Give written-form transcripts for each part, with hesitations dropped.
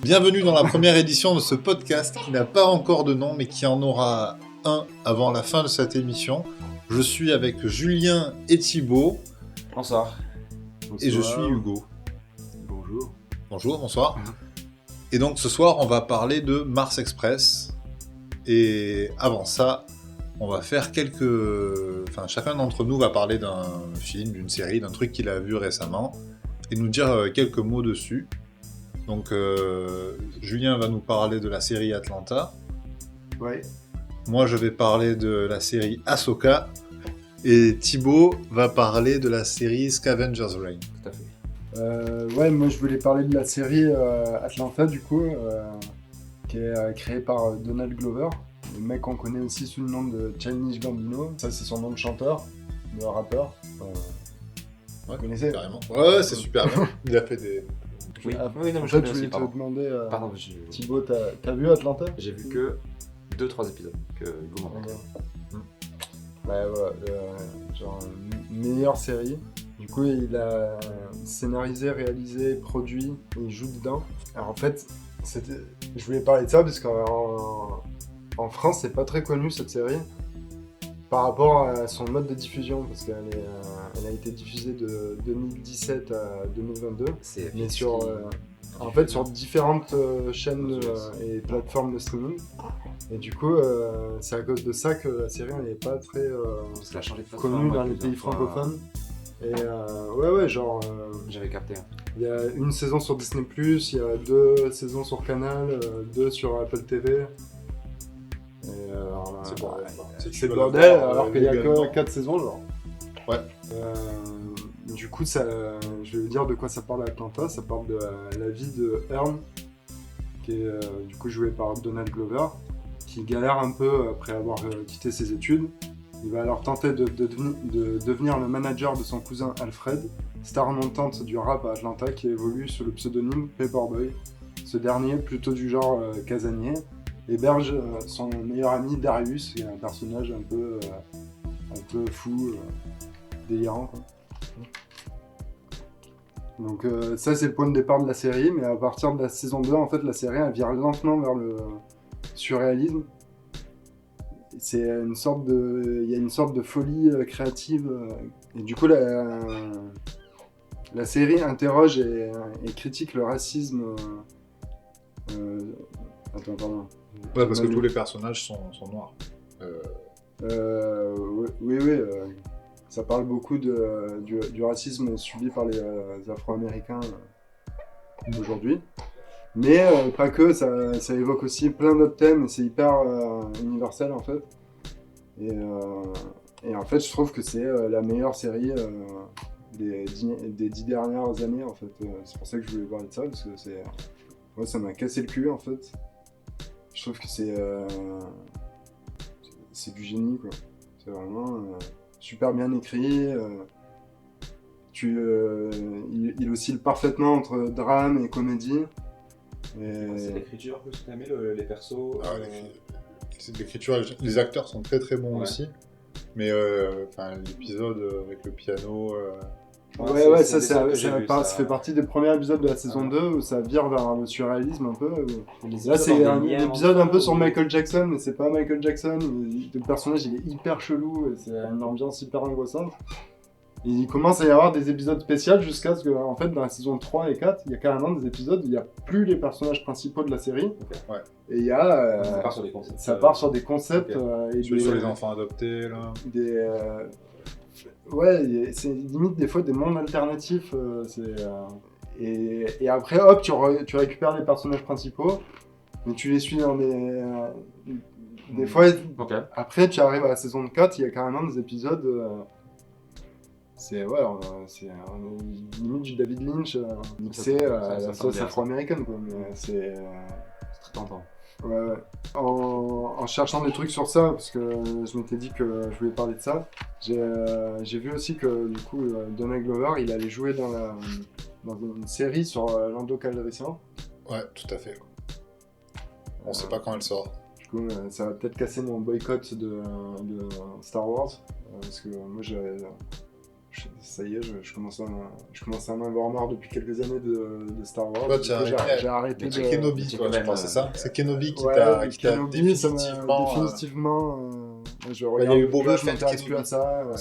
Bienvenue dans la première édition de ce podcast qui n'a pas encore de nom mais qui en aura un avant la fin de cette émission. Je suis avec Julien et Thibaut. Bonsoir. Et je suis Hugo. Bonjour. Bonjour, bonsoir. Et donc ce soir on va parler de Mars Express. Et avant ça, on va faire chacun d'entre nous va parler d'un film, d'une série, d'un truc qu'il a vu récemment et nous dire quelques mots dessus. Donc, Julien va nous parler de la série Atlanta. Ouais. Moi, je vais parler de la série Ahsoka. Et Thibaut va parler de la série Scavenger's Reign. Tout à fait. Moi je voulais parler de la série Atlanta, du coup, qui est créée par Donald Glover. Le mec qu'on connaît aussi sous le nom de Childish Gambino. Ça, c'est son nom de chanteur, de rappeur. Vous connaissez ? Carrément. Ouais, c'est super bien. Il a fait des... Oui, non, En je fait, je voulais te demander, Thibaut, t'as vu Atlanta ? J'ai vu que 2-3 épisodes que Hugo m'a montré. Genre une meilleure série. Du coup, il a scénarisé, réalisé, produit, et il joue dedans. Alors en fait, je voulais parler de ça parce qu'en France, c'est pas très connu cette série par rapport à son mode de diffusion, parce qu'elle a été diffusée de 2017 à 2022, mais sur différentes chaînes et plateformes de streaming. Et du coup, c'est à cause de ça que la série n'est pas très Parce qu'elle a changé de connue dans les pays francophones. Et j'avais capté. Il y a une saison sur Disney+, il y a 2 saisons sur Canal, 2 sur Apple TV. C'est le bordel, alors qu'il y a que 4 saisons, genre. Ouais. Du coup, je vais vous dire de quoi ça parle à Atlanta. Ça parle de la vie de Earn, qui est du coup joué par Donald Glover, qui galère un peu après avoir quitté ses études. Il va alors tenter de devenir le manager de son cousin Alfred, star montante du rap à Atlanta, qui évolue sous le pseudonyme Paperboy. Ce dernier, plutôt du genre casanier, héberge son meilleur ami Darius, qui est un personnage un peu fou, délirant, quoi. Donc ça, c'est le point de départ de la série, mais à partir de la saison 2, en fait, la série elle vire lentement vers le surréalisme. Il y a une sorte de folie créative, et du coup la série interroge et critique le racisme. Ouais, parce que tous les personnages sont noirs. Oui. Ça parle beaucoup du racisme subi par les Afro-Américains aujourd'hui. Mais pas que, ça évoque aussi plein d'autres thèmes, et c'est hyper universel en fait. Et en fait, je trouve que c'est la meilleure série des 10 dernières années en fait. C'est pour ça que je voulais parler de ça, parce que moi, ça m'a cassé le cul en fait. Je trouve que c'est du génie, quoi. C'est vraiment super bien écrit. Il oscille parfaitement entre drame et comédie. C'est l'écriture que tu as aimé, les persos. L'écriture, les acteurs sont très très bons aussi. Mais l'épisode avec le piano. Ça fait partie des premiers épisodes de la saison 2 où ça vire vers le surréalisme un peu. Là, c'est un épisode un peu sur Michael Jackson, mais c'est pas Michael Jackson. Le personnage il est hyper chelou, et c'est une ambiance hyper angoissante. Et il commence à y avoir des épisodes spéciaux jusqu'à ce que, en fait, dans la saison 3 et 4, il y a carrément des épisodes où il n'y a plus les personnages principaux de la série. Okay. Ouais. Et il y a. Ça part sur des concepts. Ça part sur des concepts. Okay. Sur les enfants adoptés, là. C'est limite des fois des mondes alternatifs. Et après, hop, tu récupères les personnages principaux, mais tu les suis dans des fois. Okay. Après, tu arrives à la saison 4, il y a carrément des épisodes. C'est limite du David Lynch mixé à la sauce afro-américaine, quoi. Mais c'est très tentant. Ouais. En cherchant des trucs sur ça, parce que je m'étais dit que je voulais parler de ça, j'ai vu aussi que du coup Donald Glover il allait jouer dans une série sur Lando Calrissian. Ouais, tout à fait. On sait pas quand elle sort. Du coup, ça va peut-être casser mon boycott de Star Wars, parce que moi ça y est, je commence à en avoir marre depuis quelques années de Star Wars. Toi, Du tu as coup, arrêté, j'ai arrêté mais de... c'est Kenobi, c'est toi, quand je même, pense, c'est ça? C'est Kenobi qui Ouais, t'a Kenobi, ça m'a définitivement... je il y a regarde eu Boba je Fett, m'intéresse plus à Kenobi. ça. Ouais.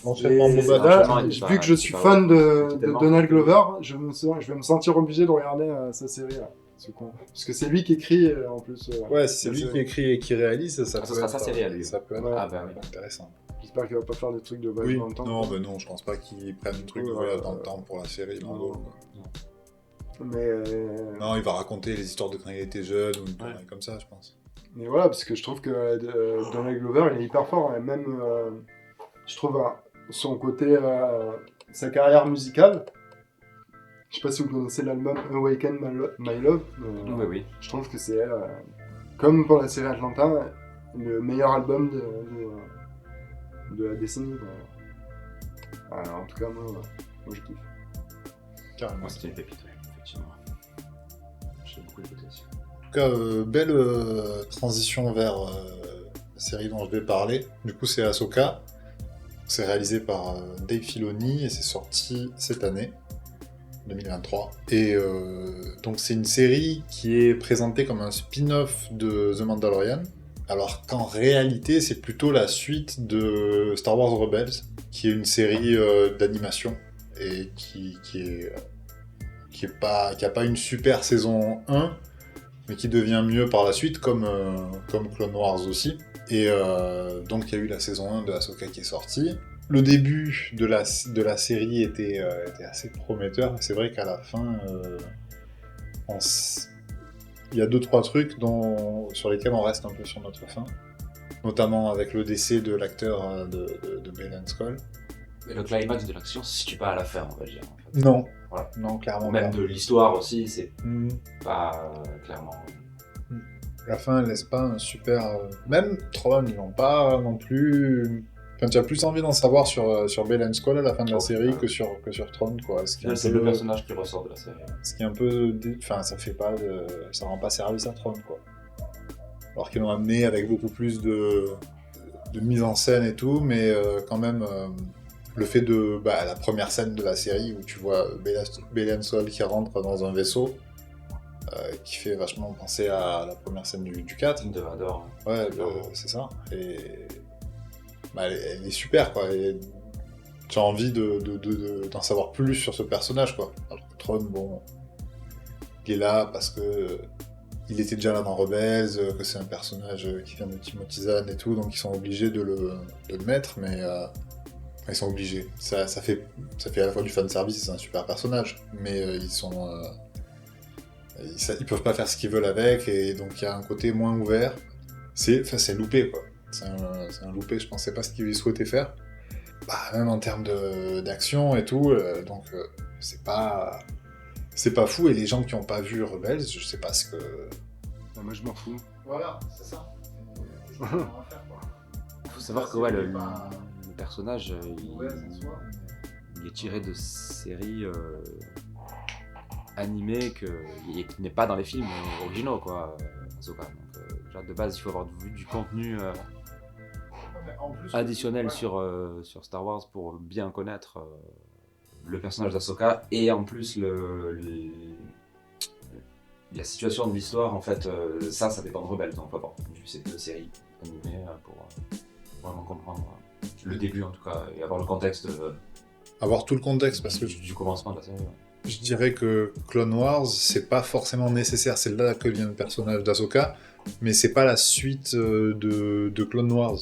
L'enchaînement Et Boba là, Fett, Fett. il est vu pas- que je il est suis pas fan C'est de tellement- Donald Glover, je vais me sentir obligé de regarder sa série là. C'est con. Parce que c'est lui qui écrit en plus. Ouais, si c'est la lui série. qui écrit et qui réalise, ça Ah, ce peut sera être... sa série à lui. Ça peut être Ouais. Ah bah oui. intéressant. J'espère qu'il va pas faire des trucs de voyage Oui, dans le temps. non, quoi. bah non, je pense pas qu'ils prennent un truc de Ouais, voyage dans le temps pour la série. non. quoi. Mais, Non, il va raconter les histoires de quand il était jeune ou une connerie comme ça, je pense. mais voilà, parce que je trouve que Donald Glover, il est hyper fort. Et même, je trouve son côté, sa carrière musicale. Je sais pas si vous connaissez l'album Awaken My Love. Mais, Oui, oui. je trouve que c'est, comme pour la série Atlanta, le meilleur album de la décennie. Quoi. Alors, en tout cas, moi je kiffe. Carrément. Moi, c'était une pépite, ouais, effectivement. J'ai beaucoup écouté aussi. En tout cas, belle transition vers la série dont je vais parler. Du coup, c'est Ahsoka. C'est réalisé par Dave Filoni et c'est sorti cette année, 2023. Et donc, c'est une série qui est présentée comme un spin-off de The Mandalorian, alors qu'en réalité, c'est plutôt la suite de Star Wars Rebels, qui est une série d'animation et qui a pas une super saison 1, mais qui devient mieux par la suite, comme Clone Wars aussi. Et donc il y a eu la saison 1 de Ahsoka qui est sortie. Le début de la série était assez prometteur. C'est vrai qu'à la fin, il y a 2-3 trucs sur lesquels on reste un peu sur notre faim. Notamment avec le décès de l'acteur de Baylan Skoll. Et le climax de l'action se situe pas à la fin, on va dire. En fait. Non, Voilà. non, clairement Même pas. de l'histoire aussi, c'est Mhm. pas clairement. La fin, elle laisse pas un super... Même Tron, ils n'ont pas non plus... Enfin, tu as plus envie d'en savoir sur Baylan Skoll à la fin de la Oh, série putain. que sur Tron, quoi. Ce qui est un C'est peu- le personnage qui ressort de la série. Ce qui est un peu... Enfin, ça fait pas de... Ça rend pas service à Tron, quoi. Alors qu'ils l'ont amené avec beaucoup plus de mise en scène et tout, mais quand même... Le fait de la première scène de la série où tu vois Baylan Skoll qui rentre dans un vaisseau, qui fait vachement penser à la première scène du 4. De Vador. Ouais, Clairement. c'est ça. Et elle est super, quoi. Et tu as envie d'en savoir plus sur ce personnage, quoi. Alors que Tron, bon, il est là parce que il était déjà là dans Rebels, que c'est un personnage qui vient de Timothy Zahn et tout, donc ils sont obligés de le mettre, mais ils sont obligés. Ça fait à la fois du fanservice, c'est un super personnage, mais ils peuvent pas faire ce qu'ils veulent avec, et donc il y a un côté moins ouvert. C'est loupé, quoi. C'est un loupé, je pensais pas ce qu'ils souhaitaient faire. Même en termes d'action et tout, donc c'est pas fou, et les gens qui ont pas vu Rebels, je sais pas ce que... Moi je m'en fous. Voilà, c'est ça. Faut savoir que ouais, le personnage, il est tiré de séries animées qui n'est pas dans les films originaux, quoi. Ahsoka. Donc, déjà de base, il faut avoir vu du contenu additionnel sur Star Wars pour bien connaître le personnage d'Ahsoka, et en plus la situation de l'histoire, en fait, ça dépend de Rebels, donc faut avoir vu ces deux séries animées pour vraiment comprendre le début en tout cas, et avoir le contexte Avoir tout le contexte, parce que du commencement de la série. Ouais. je dirais que Clone Wars, c'est pas forcément nécessaire, c'est là que vient le personnage d'Ahsoka, mais c'est pas la suite de Clone Wars.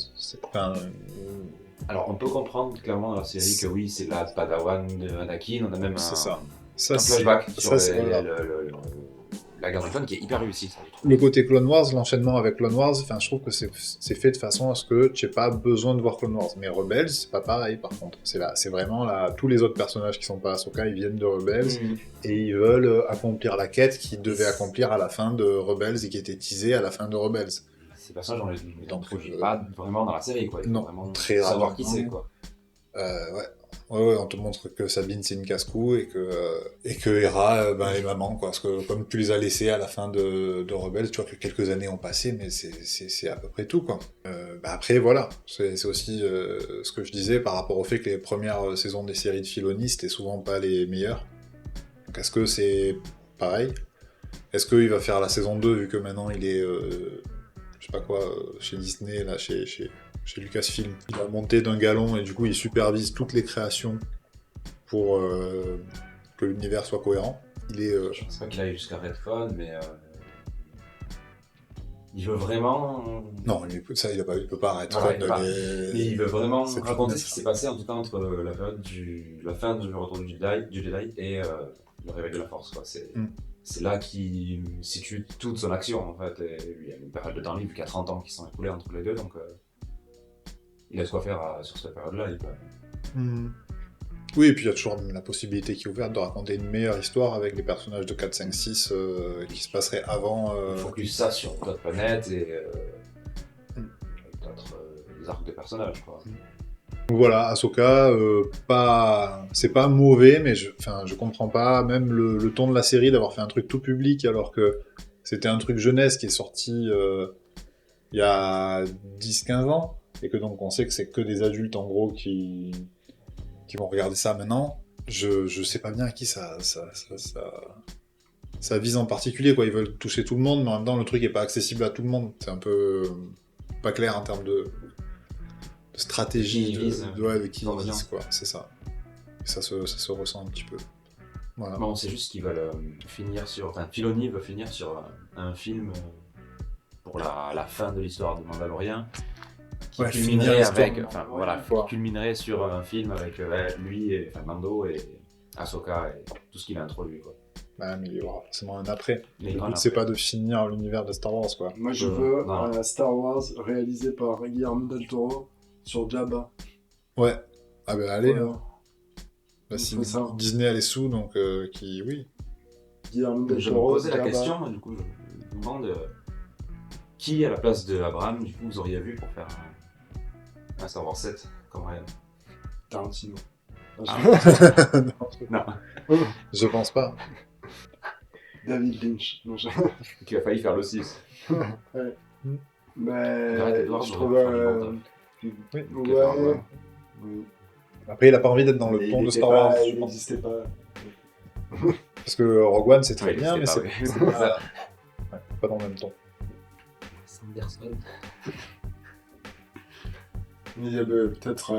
Alors on peut comprendre clairement dans la série que oui, c'est la Padawan de Anakin, on a même C'est ça. un flashback sur voilà. la guerre des clones qui est hyper réussi. Ça, je trouve. Le côté Clone Wars, l'enchaînement avec Clone Wars, je trouve que c'est fait de façon à ce que tu n'aies pas besoin de voir Clone Wars. Mais Rebels, c'est pas pareil par contre. C'est vraiment là, tous les autres personnages qui sont pas Ahsoka, ils viennent de Rebels et ils veulent accomplir la quête qu'ils devaient accomplir à la fin de Rebels et qui était teasée à la fin de Rebels. Ces personnages, on les Donc, introduit pas vraiment dans la série, quoi. Il faut non, vraiment très savoir rarement. qui c'est, quoi. Ouais. Ouais, on te montre que Sabine c'est une casse-cou et que Hera est maman, quoi. Parce que comme tu les as laissés à la fin de Rebels, tu vois que quelques années ont passé, mais c'est à peu près tout, quoi. Après, voilà, c'est aussi ce que je disais par rapport au fait que les premières saisons des séries de Filoni c'était souvent pas les meilleures. Donc est-ce que c'est pareil? Est-ce qu'il va faire la saison 2 vu que maintenant il est je sais pas quoi chez Disney, là, chez Lucasfilm. Il va monter d'un galon et du coup il supervise toutes les créations pour que l'univers soit cohérent. Il est... Je pense pas qu'il aille jusqu'à Redfall, mais il veut vraiment... Non, écoute, ça il peut pas arrêter. Voilà, mais il veut vraiment C'est raconter tout ce qui s'est passé en tout cas entre la période la fin du retour du Jedi et le réveil de la Force, quoi. C'est là qu'il situe toute son action, en fait. Et il y a une période de temps libre, qui a 30 ans qui sont écoulés entre les deux, donc il a de quoi faire sur cette période-là. Oui, et puis il y a toujours la possibilité qui est ouverte de raconter une meilleure histoire avec les personnages de 4, 5, 6 qui se passeraient avant. Il focus ça sur d'autres planètes et d'autres arcs de personnages, quoi. Voilà, Ahsoka, c'est pas mauvais, mais je comprends pas, même le ton de la série, d'avoir fait un truc tout public, alors que c'était un truc jeunesse qui est sorti il y a 10-15 ans, et que donc on sait que c'est que des adultes, en gros, qui vont regarder ça maintenant. Je sais pas bien à qui ça vise en particulier, quoi. Ils veulent toucher tout le monde, mais en même temps, le truc est pas accessible à tout le monde. C'est un peu pas clair en termes de stratégie de qui ils visent, quoi. C'est ça. Et ça se ressent un petit peu. Voilà. Bon, c'est juste qu'ils veulent finir sur... Enfin, Filoni veut finir sur un film pour la fin de l'histoire du Mandalorien, qui culminerait qui culminerait sur un film avec lui, et Mando et Ahsoka et tout ce qu'il a introduit, quoi. Bah, mais il y aura forcément un après. Mais Le but, c'est pas de finir l'univers de Star Wars, quoi. Moi, je veux un Star Wars réalisé par Guillermo del Toro sur Jabba. Ouais. Ah ben allez. Voilà. Bah, si Disney a les sous, donc oui. Guillermo del Je me Toro. posais la question, du coup, je me demande qui, à la place de Abraham, du coup, vous auriez vu pour faire un Star Wars 7 comme Ryan? Tarantino. Non. Je pense pas. David Lynch. Non, Qui a failli faire le 6. Ouais. Mais Arrête, Edward, je on trouve... va Ouais. Oui. Après, il a pas envie d'être dans le ton de Star Wars. Il n'existait pas. Parce que Rogue One, c'est très Ouais, bien, mais c'est pas, pas... Ouais, pas dans le même ton. Sanderson. Il y avait peut-être,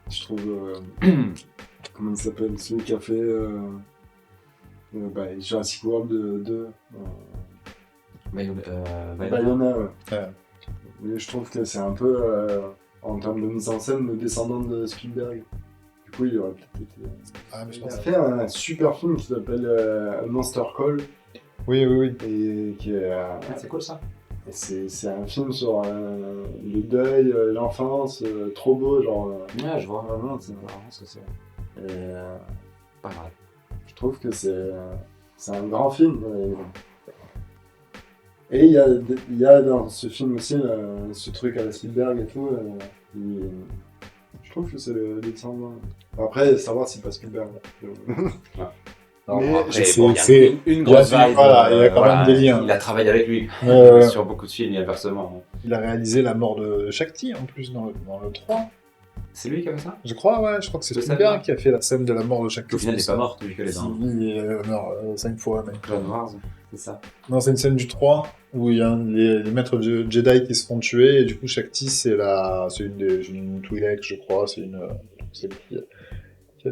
je trouve, comment il s'appelle, celui qui a fait Jurassic World 2. Bayona, ouais. Ouais. Mais je trouve que c'est un peu, en termes de mise en scène, le descendant de Spielberg. Du coup, il aurait peut-être été... Ah, mais je Il pense a que... fait un super film qui s'appelle Monster Call. Oui. Et qui est... C'est cool ça. Et c'est un film sur le deuil, l'enfance, trop beau, genre. Ouais, je vois. Vraiment, C'est marrant ce que c'est. Et, Pas mal. je trouve que c'est un grand film. Et il y a dans ce film aussi ce truc à la Spielberg et tout. Je trouve que c'est le descendant. Après, savoir si c'est pas Spielberg. Non, Mais après, c'est- bon, il y a c'est- une grosse vibe. voilà, il y a quand même des liens. Il a travaillé avec lui Ouais. sur beaucoup de films et inversement. Il a réalisé la mort de Shakti, en plus, dans le 3. C'est lui qui a fait ça? Je crois, ouais, je crois que c'est De Spielberg scène, qui a fait la scène de la mort de Shakti. Au final, il n'est pas mort, vu qu'elle est dans Il meurt 5 fois, mec. Clone Wars, c'est ça. Non, c'est une scène du 3 où il y a les maîtres Jedi qui se font tuer et du coup Shakti c'est une Twi'lek, je crois, c'est qui a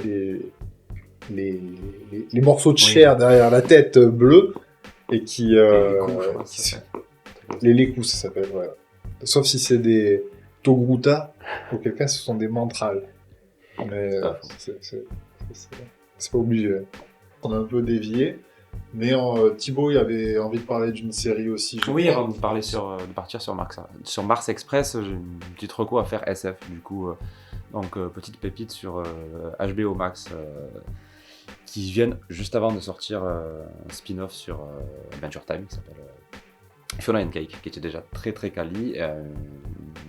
les morceaux de chair derrière la tête bleue et qui les Leku ça s'appelle, ouais. Sauf si c'est des Togruta, auquel cas ce sont des mantrales. Mais c'est pas obligé. On a un peu dévié. Mais Thibaut, il avait envie de parler d'une série aussi. Oui, avant de partir sur Mars Express, j'ai une petite reco à faire SF, du coup. Donc, petite pépite sur HBO Max, qui viennent juste avant de sortir un spin-off sur Adventure Time, qui s'appelle Fiona and Cake, qui était déjà très très quali.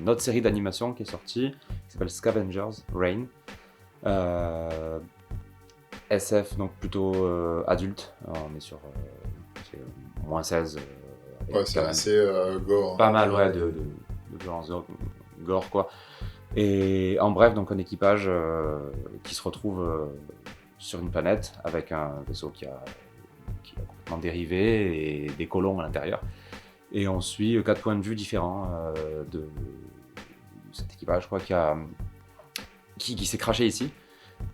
Une autre série d'animation qui est sortie, qui s'appelle Scavengers Reign, SF, donc plutôt adulte. On est sur c'est moins 16. Avec Ouais, c'est quand même assez gore. pas mal de violence gore, quoi. Et en bref, donc un équipage qui se retrouve sur une planète avec un vaisseau qui a complètement dérivé et des colons à l'intérieur. Et on suit 4 points de vue différents de cet équipage, je crois, qui s'est crashé ici.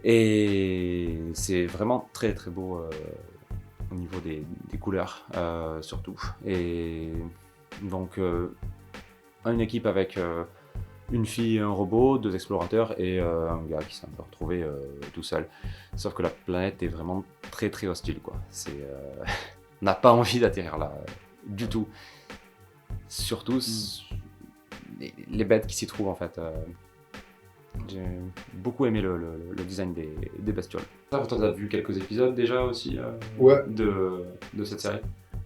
Et c'est vraiment très très beau au niveau des couleurs, surtout. Et donc, une équipe avec une fille et un robot, 2 explorateurs et un gars qui s'est un peu retrouvé tout seul. Sauf que la planète est vraiment très très hostile, quoi. On n'a pas envie d'atterrir là, du tout. Surtout les bêtes qui s'y trouvent, en fait. J'ai beaucoup aimé le design des bestioles. Toi, t'as vu quelques épisodes déjà aussi Ouais. de cette série?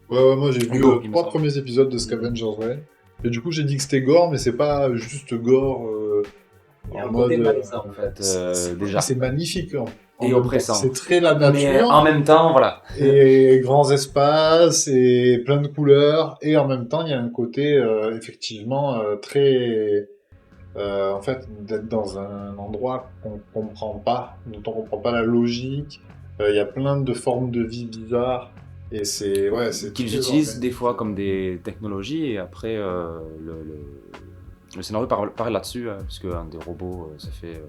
Ouais, moi j'ai vu Gore, il les me 3 semble. premiers épisodes de Scavenger's Reign. Et du coup, j'ai dit que c'était gore, mais c'est pas juste gore Il y a en un côté mode. malaisant, en fait, déjà. C'est magnifique. En Et même oppressant. temps. C'est très la Mais nature. en même temps, voilà. Et grands espaces et plein de couleurs. Et en même temps, il y a un côté effectivement très. En fait, d'être dans un endroit qu'on comprend pas, dont on comprend pas la logique. Il y a plein de formes de vie bizarres. Et c'est. Ouais, c'est Qu'ils très utilisent organique. des fois comme des technologies et après le scénario parle là-dessus, puisque un des robots se fait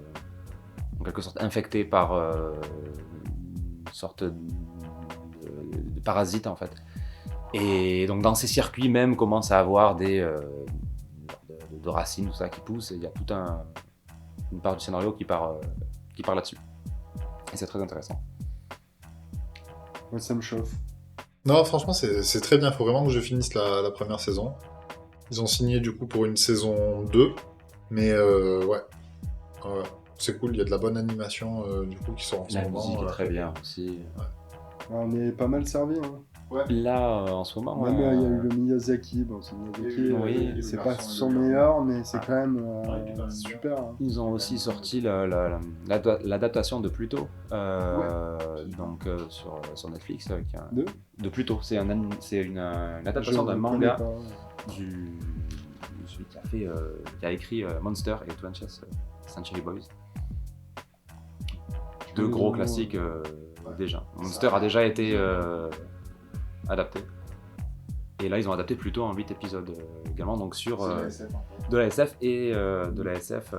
en quelque sorte infecté par une sorte de parasite, en fait. Et donc dans ces circuits même commence à avoir des de racines, tout ça qui poussent, et il y a toute une part du scénario qui part là-dessus. Et c'est très intéressant. Ouais, ça me chauffe. Non, franchement, c'est très bien. Faut vraiment que je finisse la première saison. Ils ont signé du coup pour une saison 2. Mais ouais. C'est cool, il y a de la bonne animation du coup qui sort en ce La moment. musique est très bien aussi. On est pas mal servi. Hein. Là, en ce moment, Même il y a eu le Miyazaki. Bon, c'est Miyazaki, Oui. c'est pas son meilleur, mais c'est quand même super. Hein. ils ont aussi sorti l'adaptation de Pluto, donc sur Netflix. De Pluto, c'est une adaptation d'un manga celui qui a écrit Monster et 20th Century Boys. 2 gros classiques déjà. Monster a déjà été adapté. Et là, ils ont adapté Pluto en 8 épisodes également, donc sur de la SF et de la SF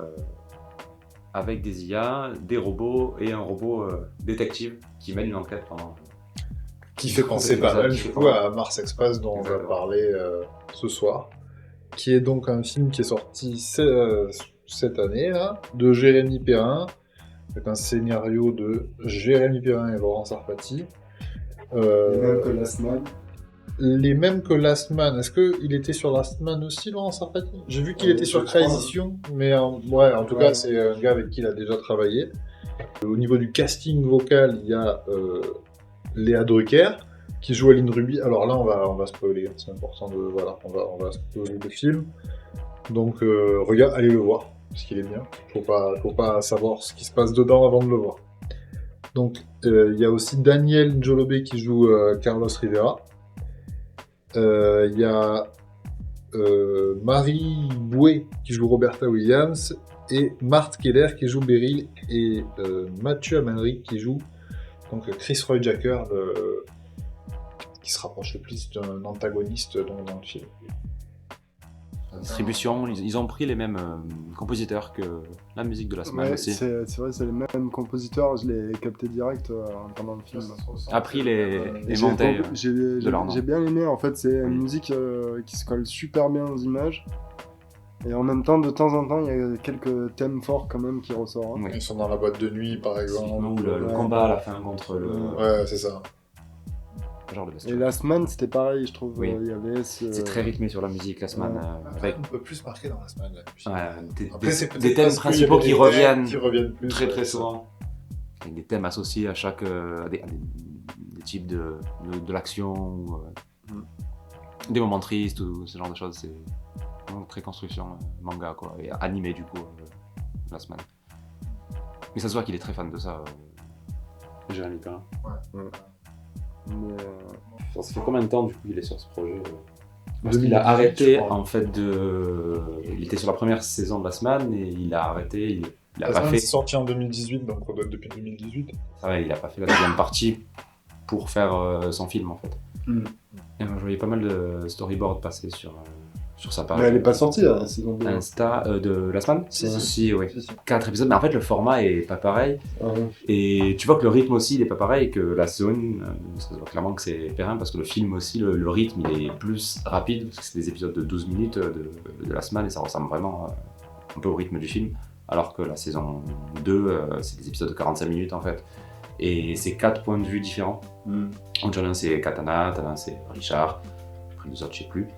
avec des IA, des robots et un robot détective qui mène une enquête pendant. Qui fait penser pas mal du coup à Mars Express dont on va parler ce soir. Qui est donc un film qui est sorti cette année là, de Jérémy Perrin, avec un scénario de Jérémy Perrin et Laurent Sarfati. Les mêmes que Last Man. Est-ce qu'il était sur Last Man aussi, Laurent Sarfati? J'ai vu qu'il était sur Transition, mais en tout cas, c'est un gars avec qui il a déjà travaillé. Au niveau du casting vocal, il y a Léa Drucker, qui joue Aline Ruby. Alors là, on va spoiler, c'est important on va spoiler le film. Donc, allez le voir, parce qu'il est bien. Faut pas savoir ce qui se passe dedans avant de le voir. Donc, il y a aussi Daniel Njolobe qui joue Carlos Rivera. Il y a Marie Bouet qui joue Roberta Williams et Marthe Keller qui joue Beryl et Mathieu Amalric qui joue donc Chris Roy Jacker qui se rapproche le plus d'un antagoniste dans le film. Distribution, ils ont pris les mêmes compositeurs que la musique de la semaine aussi. C'est vrai, c'est les mêmes compositeurs, je l'ai capté direct pendant le film. Appris les montées de leur nom. J'ai bien aimé, en fait, c'est une musique qui se colle super bien aux images. Et en même temps, de temps en temps, il y a quelques thèmes forts quand même qui ressortent. Hein. Oui. Ils sont dans la boîte de nuit, par exemple. Ou le combat à la fin contre le. Ouais, c'est ça. Genre de Et bestiole. Last Man, c'était pareil, je trouve. Oui. Il y avait C'est très rythmé sur la musique, la semaine. Après, on peut plus marquer dans la semaine. Des thèmes principaux qui reviennent plus, très très souvent. Avec des thèmes associés à chaque. À des types de l'action, des moments tristes, ou ce genre de choses. C'est vraiment très construction manga, quoi. Et animé, du coup, la semaine. Mais ça se voit qu'il est très fan de ça, Jérémy Perrin. Mais, Ça fait combien de temps du coup il est sur ce projet Parce 2018, qu'il a arrêté je crois. en fait de. Il était sur la première saison de La Semaine et il a arrêté. Il a La pas semaine fait. est sortie en 2018, donc on date depuis 2018. Ça va, il a pas fait la deuxième partie pour faire son film en fait. Mm. Et moi, je voyais pas mal de storyboards passer sur sa page. mais elle est pas sortie la saison 2. Insta de La Semaine Si, oui. Si, si. 4 épisodes, mais en fait le format est pas pareil. Et tu vois que le rythme aussi il est pas pareil que la saison 1. Ça se voit clairement que c'est Perrin parce que le film aussi, le rythme il est plus rapide parce que c'est des épisodes de 12 minutes de La Semaine et ça ressemble vraiment un peu au rythme du film. Alors que la saison 2, c'est des épisodes de 45 minutes en fait. Et c'est 4 points de vue différents. Donc l'un c'est Katana, l'un c'est Richard, après les autres je sais plus.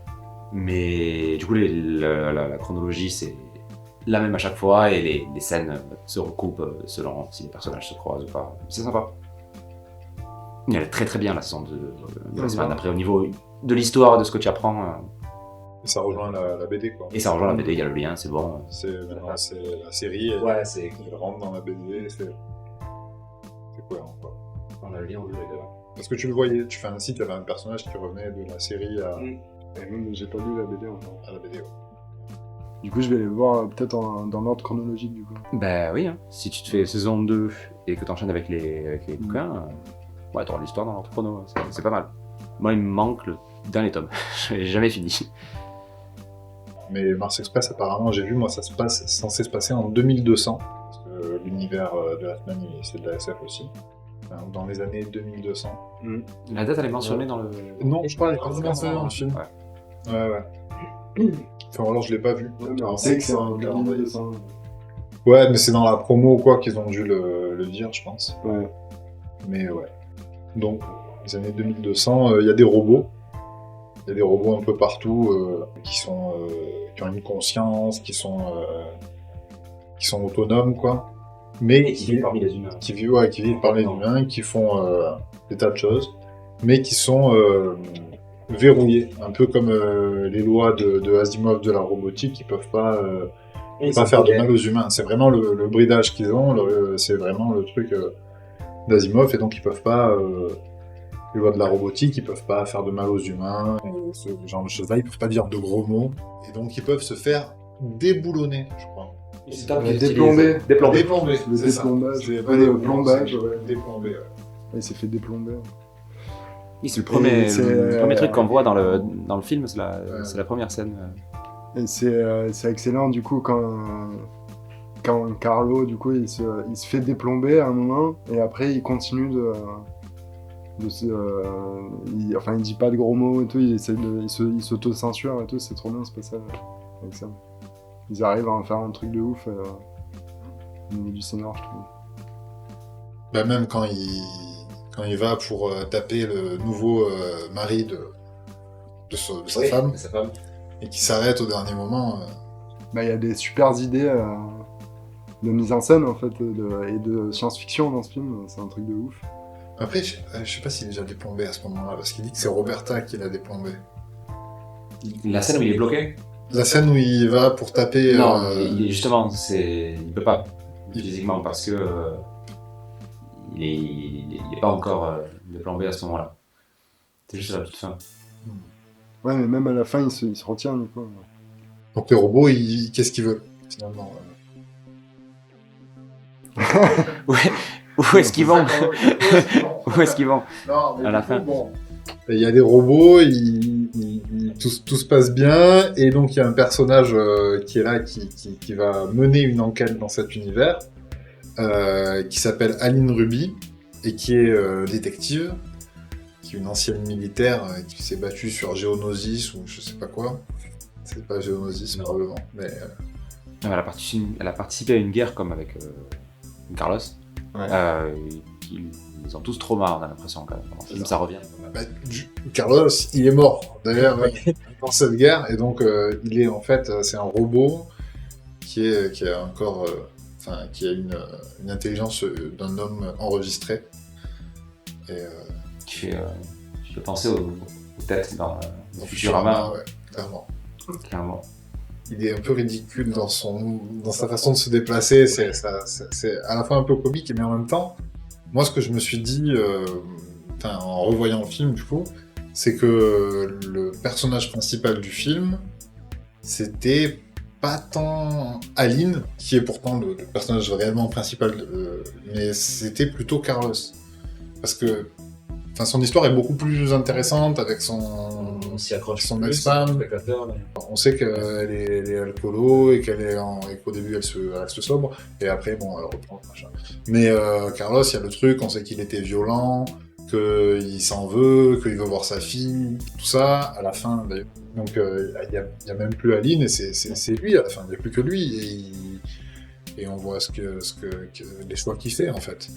Mais du coup la chronologie c'est la même à chaque fois et les scènes se recoupent selon si les personnages se croisent ou pas. C'est sympa. Elle est très très bien la saison de La Semaine. Après au niveau de l'histoire, de ce que tu apprends, Et ça rejoint la BD, quoi. et ça rejoint la BD, il y a le lien, c'est bon. Maintenant, c'est la série, elle rentre dans la BD, c'est cohérent, quoi. On a le lien, on le Parce que tu le voyais, tu fais un site, il y avait un personnage qui revenait de la série Et même, j'ai pas lu la BD encore. à la BD, ouais. Du coup, je vais les voir peut-être dans l'ordre chronologique du coup. Bah oui, hein. Si tu te fais saison 2 et que tu enchaînes avec les bouquins, ouais, t'auras l'histoire dans l'ordre chrono, c'est pas mal. Moi, il me manque le dernier tome, j'ai jamais fini. Mais Mars Express, apparemment, j'ai vu, moi, ça c'est censé se passer en 2200. Parce que l'univers de la semaine, c'est de la SF aussi. Enfin, dans les années 2200. La date, elle est mentionnée dans le... Non, je crois qu'elle est pas mentionnée dans le film. Ouais. Enfin, alors je l'ai pas vu. On sait que c'est en calendrier. 2200. Ouais, mais c'est dans la promo ou quoi qu'ils ont dû le dire, je pense. Ouais. Mais ouais. Donc, les années 2200, il y a des robots. Il y a des robots un peu partout qui ont une conscience, qui sont autonomes, quoi. Mais qui vit parmi les humains. qui vivent parmi les humains, qui font des tas de choses, mais qui sont verrouillés, un peu comme les lois de Asimov de la robotique, qui peuvent pas faire de mal aux humains. C'est vraiment le bridage qu'ils ont, c'est vraiment le truc d'Asimov, et donc ils peuvent pas, les lois de la robotique, ils peuvent pas faire de mal aux humains, et ce genre de choses-là, ils peuvent pas dire de gros mots, et donc ils peuvent se faire déboulonner, je crois. Déplomber. Déplomber. Le c'est ça. déplombage. C'est pas Le des plombage, c'est ouais. Déplomber, ouais. Il s'est fait déplomber. Oui, c'est le premier, Et c'est, le premier truc qu'on voit dans le film, c'est la première scène. Et c'est excellent du coup quand Carlo du coup il se fait déplomber à un moment et après il continue il dit pas de gros mots et tout, il s'auto-censure et tout, c'est trop bien ce passage avec ça. Ils arrivent à en faire un truc de ouf au niveau du scénar, je trouve. Bah, même quand il va pour taper le nouveau mari de sa femme, et qui s'arrête au dernier moment. Bah, il y a des super idées de mise en scène en fait et de science-fiction dans ce film, c'est un truc de ouf. Après, je sais pas s'il est déjà déplombé à ce moment-là, parce qu'il dit que c'est Roberta qui l'a déplombé. La scène où il est bloqué. La scène où il va pour taper... Non, justement, il peut pas physiquement parce que il est pas encore déplombé à ce moment-là. C'est juste à la toute fin. Ouais, mais même à la fin, il se retient, du coup. Donc les robots, qu'est-ce qu'ils veulent, finalement Où est-ce qu'ils vont? Où est-ce qu'ils vont? Non, mais à la fin. Bon. Il y a des robots, tout se passe bien, et donc il y a un personnage qui est là, qui va mener une enquête dans cet univers, qui s'appelle Aline Ruby, et qui est détective, qui est une ancienne militaire qui s'est battue sur Geonosis, ou je sais pas quoi. C'est pas Geonosis, probablement, mais... Non, elle a participé à une guerre comme avec Carlos. Ouais. Ils ont tous trop marre, on a l'impression, quand même. Ça revient. Bah, Carlos, il est mort, d'ailleurs, dans cette guerre, et donc il est en fait, c'est un robot qui a encore, qui a une intelligence d'un homme enregistré. Et, Tu fais penser aux têtes dans Futurama. Ouais, clairement. Clairement. il est un peu ridicule dans sa façon de se déplacer. C'est à la fois un peu comique, mais en même temps, moi, ce que je me suis dit, en revoyant le film, du coup, c'est que le personnage principal du film, c'était pas tant Aline, qui est pourtant le personnage réellement principal, mais c'était plutôt Carlos. Parce que son histoire est beaucoup plus intéressante avec On s'y accroche son plus, ex-femme. spectateur, mais- On sait qu'elle est alcoolo et qu'au début elle reste sobre, et après, bon, elle reprend, machin. Mais Carlos, il y a le truc, on sait qu'il était violent, qu'il s'en veut, qu'il veut voir sa fille, tout ça, à la fin, d'ailleurs. Donc, il y a même plus Aline, et c'est lui, à la fin, il n'y a plus que lui, et on voit les choix qu'il fait, en fait.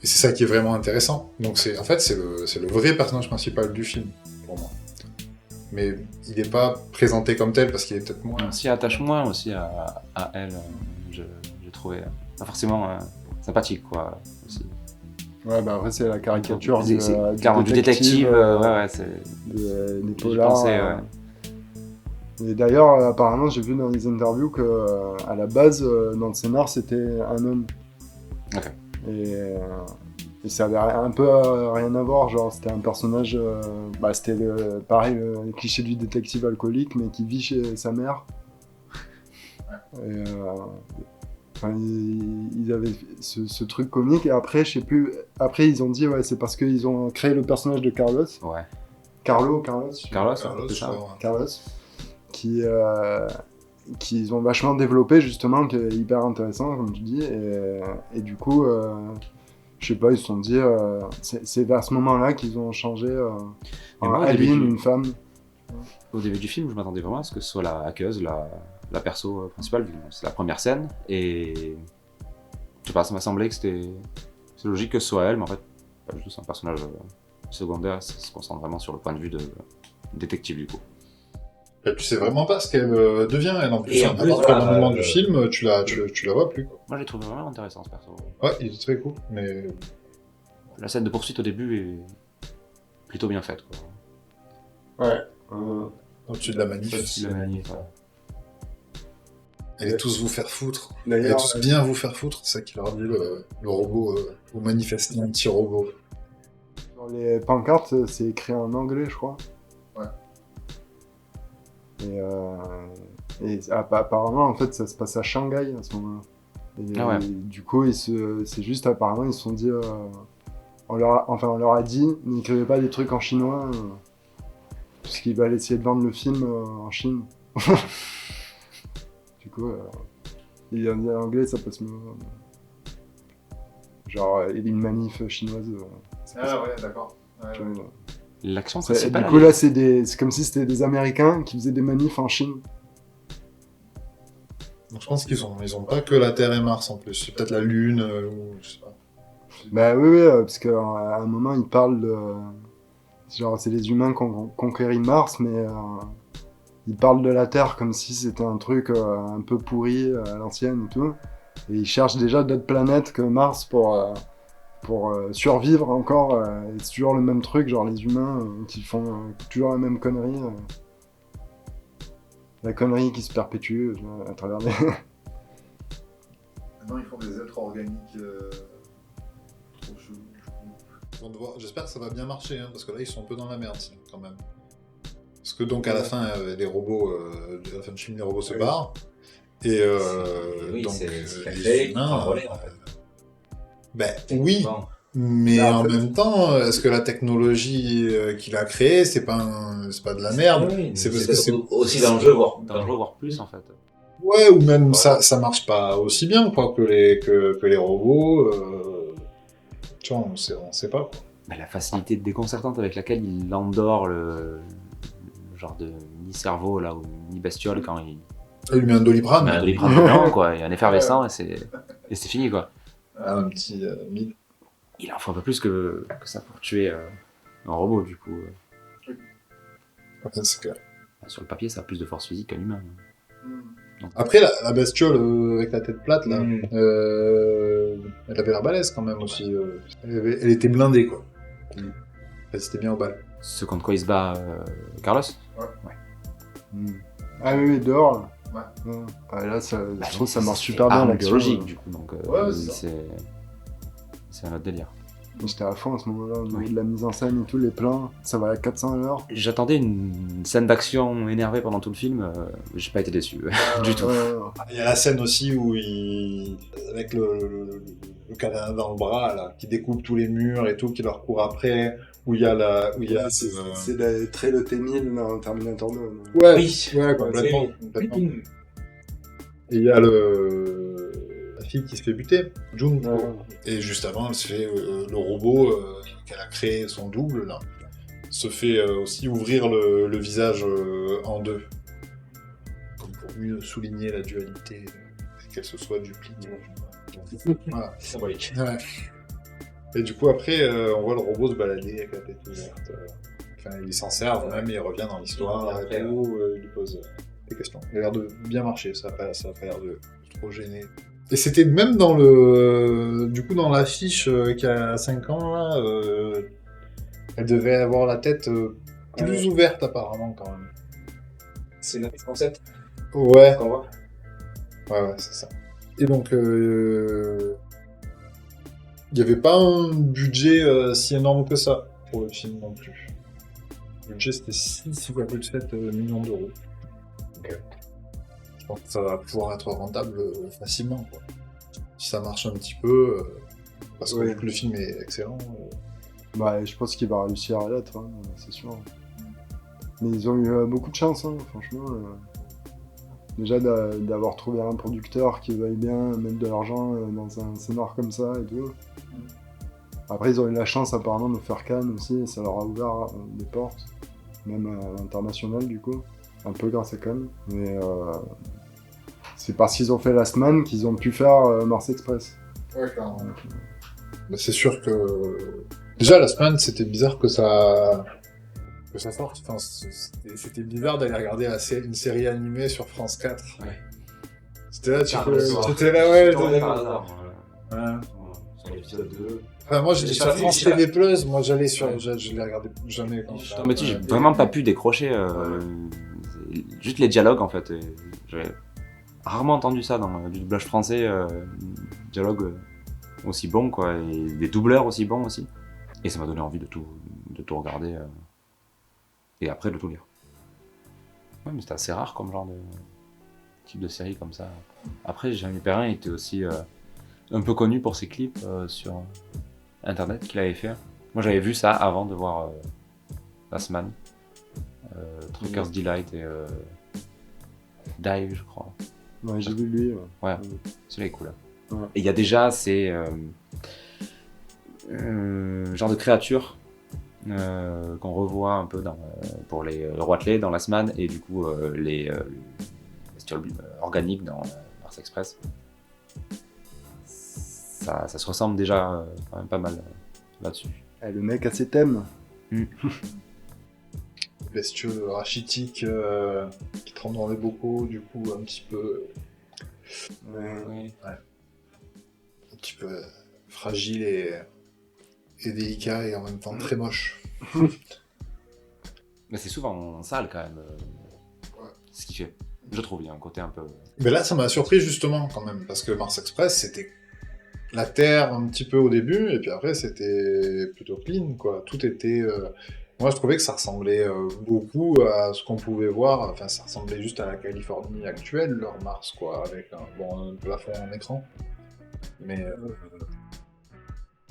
Et c'est ça qui est vraiment intéressant. Donc, c'est le vrai personnage principal du film, pour moi. Mais il n'est pas présenté comme tel parce qu'il est peut-être moins. On s'y attache moins aussi à elle, j'ai trouvé. Pas forcément sympathique, quoi. Aussi. Ouais, bah après, c'est la caricature C'est clairement du détective, ouais, c'est. Des J'y polars. pensais, ouais. Et d'ailleurs, apparemment, j'ai vu dans des interviews que à la base, dans le scénar, c'était un homme. Ok. Et ça avait un peu rien à voir, genre c'était un personnage, c'était pareil, le cliché du détective alcoolique, mais qui vit chez sa mère. Et, ils avaient ce truc comique, et après, je sais plus, après ils ont dit, ouais, c'est parce qu'ils ont créé le personnage de Carlos. Ouais. Carlos, Carlos, c'est ça. Carlos, qu'ils ont vachement développé justement, qui est hyper intéressant comme tu dis, et du coup je sais pas, ils se sont dit c'est vers ce moment-là qu'ils ont changé moi, Aline, une femme. Au début du film, je m'attendais vraiment à ce que ce soit la hackeuse, la perso principale, vu que c'est la première scène, et je sais pas, ça m'a semblé que c'est logique que ce soit elle, mais en fait, pas du tout, c'est un personnage secondaire, ça se concentre vraiment sur le point de vue de détective du coup. Tu sais vraiment pas ce qu'elle devient, elle, en plus. Et À en plus, partir du voilà, moment du film, tu la vois plus, quoi. Moi, j'ai trouvé vraiment intéressant ce perso. Ouais, il est très cool, mais... La scène de poursuite au début est plutôt bien faite, quoi. Ouais. Au-dessus de la manif. La manip, ouais. Allez tous vous faire foutre. Allez D'ailleurs, tous bien vous faire foutre, c'est ça qu'il leur dit, le robot, vous manifestez un petit robot. dans les pancartes, c'est écrit en anglais, je crois. Ouais. Et apparemment, en fait, ça se passe à Shanghai à ce moment-là. Et Ah ouais. du coup, c'est juste apparemment, ils se sont dit, on leur a dit, n'écrivez pas des trucs en chinois, puisqu'ils veulent essayer de vendre le film en Chine. Du coup, en anglais, ça passe mieux. Genre, une manif chinoise. Ouais, d'accord. Tu vois, L'action du principale. coup, là, c'est comme si c'était des Américains qui faisaient des manifs en Chine. Donc je pense qu'ils ont pas que la Terre et Mars en plus, c'est peut-être la Lune, ou je sais pas. Bah oui, parce qu'à un moment, ils parlent de... Genre, c'est les humains qui ont conquéri Mars, mais ils parlent de la Terre comme si c'était un truc un peu pourri à l'ancienne et tout. Et ils cherchent déjà d'autres planètes que Mars pour survivre encore. Et c'est toujours le même truc, genre les humains qui font toujours la même connerie. La connerie qui se perpétue à travers les... Maintenant ils font des êtres organiques trop chelous. J'espère que ça va bien marcher, hein, parce que là ils sont un peu dans la merde sinon, quand même. Parce que donc à la fin, les robots, à la fin du film, les robots se barrent. Et Oui, donc c'est la les clé qui humains, prend le relais, en fait. Ben oui, Bon. mais Bah, en après- même temps, est-ce que la technologie qu'il a créée, c'est pas de la merde? Oui, C'est parce que peut-être c'est aussi dangereux, voire Voire plus en fait. ouais, ou même Ouais. ça marche pas aussi bien quoi que les robots. Tu vois, on sait pas. Quoi. Mais la facilité déconcertante avec laquelle il endort le genre de mini-cerveau là, ou mini-bestiole quand il Il lui met un Doliprane. met un Doliprane dedans, quoi, il y a un effervescent et c'est fini quoi. Un petit mille. Il en faut un peu plus que ça pour tuer un robot du coup. Ouais, c'est clair. Sur le papier ça a plus de force physique qu'un humain. Donc, Après, la bestiole avec la tête plate, là, Mm. elle avait l'air balèze quand même aussi. Elle était blindée, quoi. Elle était bien au bal. ce contre quoi il se bat Carlos. Ah oui, dehors, là. Ouais, là, je trouve que ça marche c'est super bien arme l'action. biologique du coup, donc Ouais, c'est ça. c'est un autre délire. J'étais à fond à ce moment-là, au niveau Oui. de la mise en scène et tout, les plans, ça va à 400 à l'heure. J'attendais une scène d'action énervée pendant tout le film, j'ai pas été déçu du tout. Il y a la scène aussi où avec le cadavre dans le bras, là, qui découpe tous les murs et tout, qui leur court après, où il y a C'est le trait de T-1000 dans Terminator 2. Ouais, Oui. ouais, complètement. Oui. complètement. Et il y a la fille qui se fait buter, June. Ouais. Et juste avant, elle se fait le robot qu'elle a créé, son double, là, se fait aussi ouvrir le visage en deux. Comme pour mieux souligner la dualité, qu'elle se soit duplique. Voilà. Symbolique. Ouais. Et du coup, après, on voit le robot se balader avec la tête ouverte. Enfin, il s'en sert même, il revient dans l'histoire, Il revient et après, tout, il lui pose des questions. Il a l'air de bien marcher, ça a pas l'air de trop gêner. Et c'était même dans dans l'affiche qui a 5 ans, là, elle devait avoir la tête plus ouverte apparemment quand même. C'est le concept Ouais, qu'on voit. ouais, c'est ça. Et donc, il n'y avait pas un budget si énorme que ça pour le film non plus. Le budget c'était 6,7 millions d'euros. Ok. Je pense que ça va pouvoir être rentable facilement, quoi. Si ça marche un petit peu, parce que Ouais. vu que le film est excellent. Bah, je pense qu'il va réussir à l'être, hein, c'est sûr. Mais ils ont eu beaucoup de chance, hein, franchement. Déjà d'avoir trouvé un producteur qui veuille bien mettre de l'argent dans un scénar comme ça et tout. Après, ils ont eu la chance apparemment de faire Cannes aussi, et ça leur a ouvert des portes, même à l'international du coup, un peu grâce à Cannes. Mais c'est parce qu'ils ont fait Last Man qu'ils ont pu faire Mars Express. Ouais, clairement. Bah, c'est sûr que. Déjà, la semaine, c'était bizarre que ça sorte. Enfin, c'était bizarre d'aller regarder une série animée sur France 4. Ouais. C'était là, Tard le soir. c'était là, ouais. Tourné par hasard. Ouais. Sur l'épisode 2. Enfin, moi, j'étais J'ai sur pas France vu, TV Plus, moi j'allais Ouais. je les regardais jamais. Quand Non, mais tu sais, j'ai vraiment pas pu décrocher. Juste les dialogues en fait. J'avais rarement entendu ça dans du doublage français. Dialogue aussi bon quoi. Et des doubleurs aussi bons aussi. Et ça m'a donné envie de tout regarder. Et après de tout lire. Ouais, mais c'était assez rare comme genre de type de série comme ça. Après, Jérémy Perrin était aussi un peu connu pour ses clips sur internet qu'il avait fait. Moi j'avais vu ça avant de voir Last Man. Trucker's Delight et Dive, je crois. Ouais, j'ai vu lui. Ouais, celui-là est cool. Ouais. Et il y a déjà ces genre de créatures qu'on revoit un peu pour les Roitelet dans Last Man et du coup les bestioles organiques dans Mars Express. Ça se ressemble déjà quand même pas mal là-dessus. Le mec a ses thèmes. Bestieux rachitiques qui tremblent dans les bocaux, du coup, un petit peu. Oui. Un petit peu fragile et délicat et en même temps très moche. Mais c'est souvent en salle quand même. Ce qui fait. Je trouve, il y a un côté un peu. Mais là, ça m'a surpris justement quand même, parce que Mars Express, c'était la Terre un petit peu au début, et puis après, c'était plutôt clean, quoi. Tout était... Moi, je trouvais que ça ressemblait beaucoup à ce qu'on pouvait voir, enfin, ça ressemblait juste à la Californie actuelle, leur Mars, quoi, avec un plafond en écran. Mais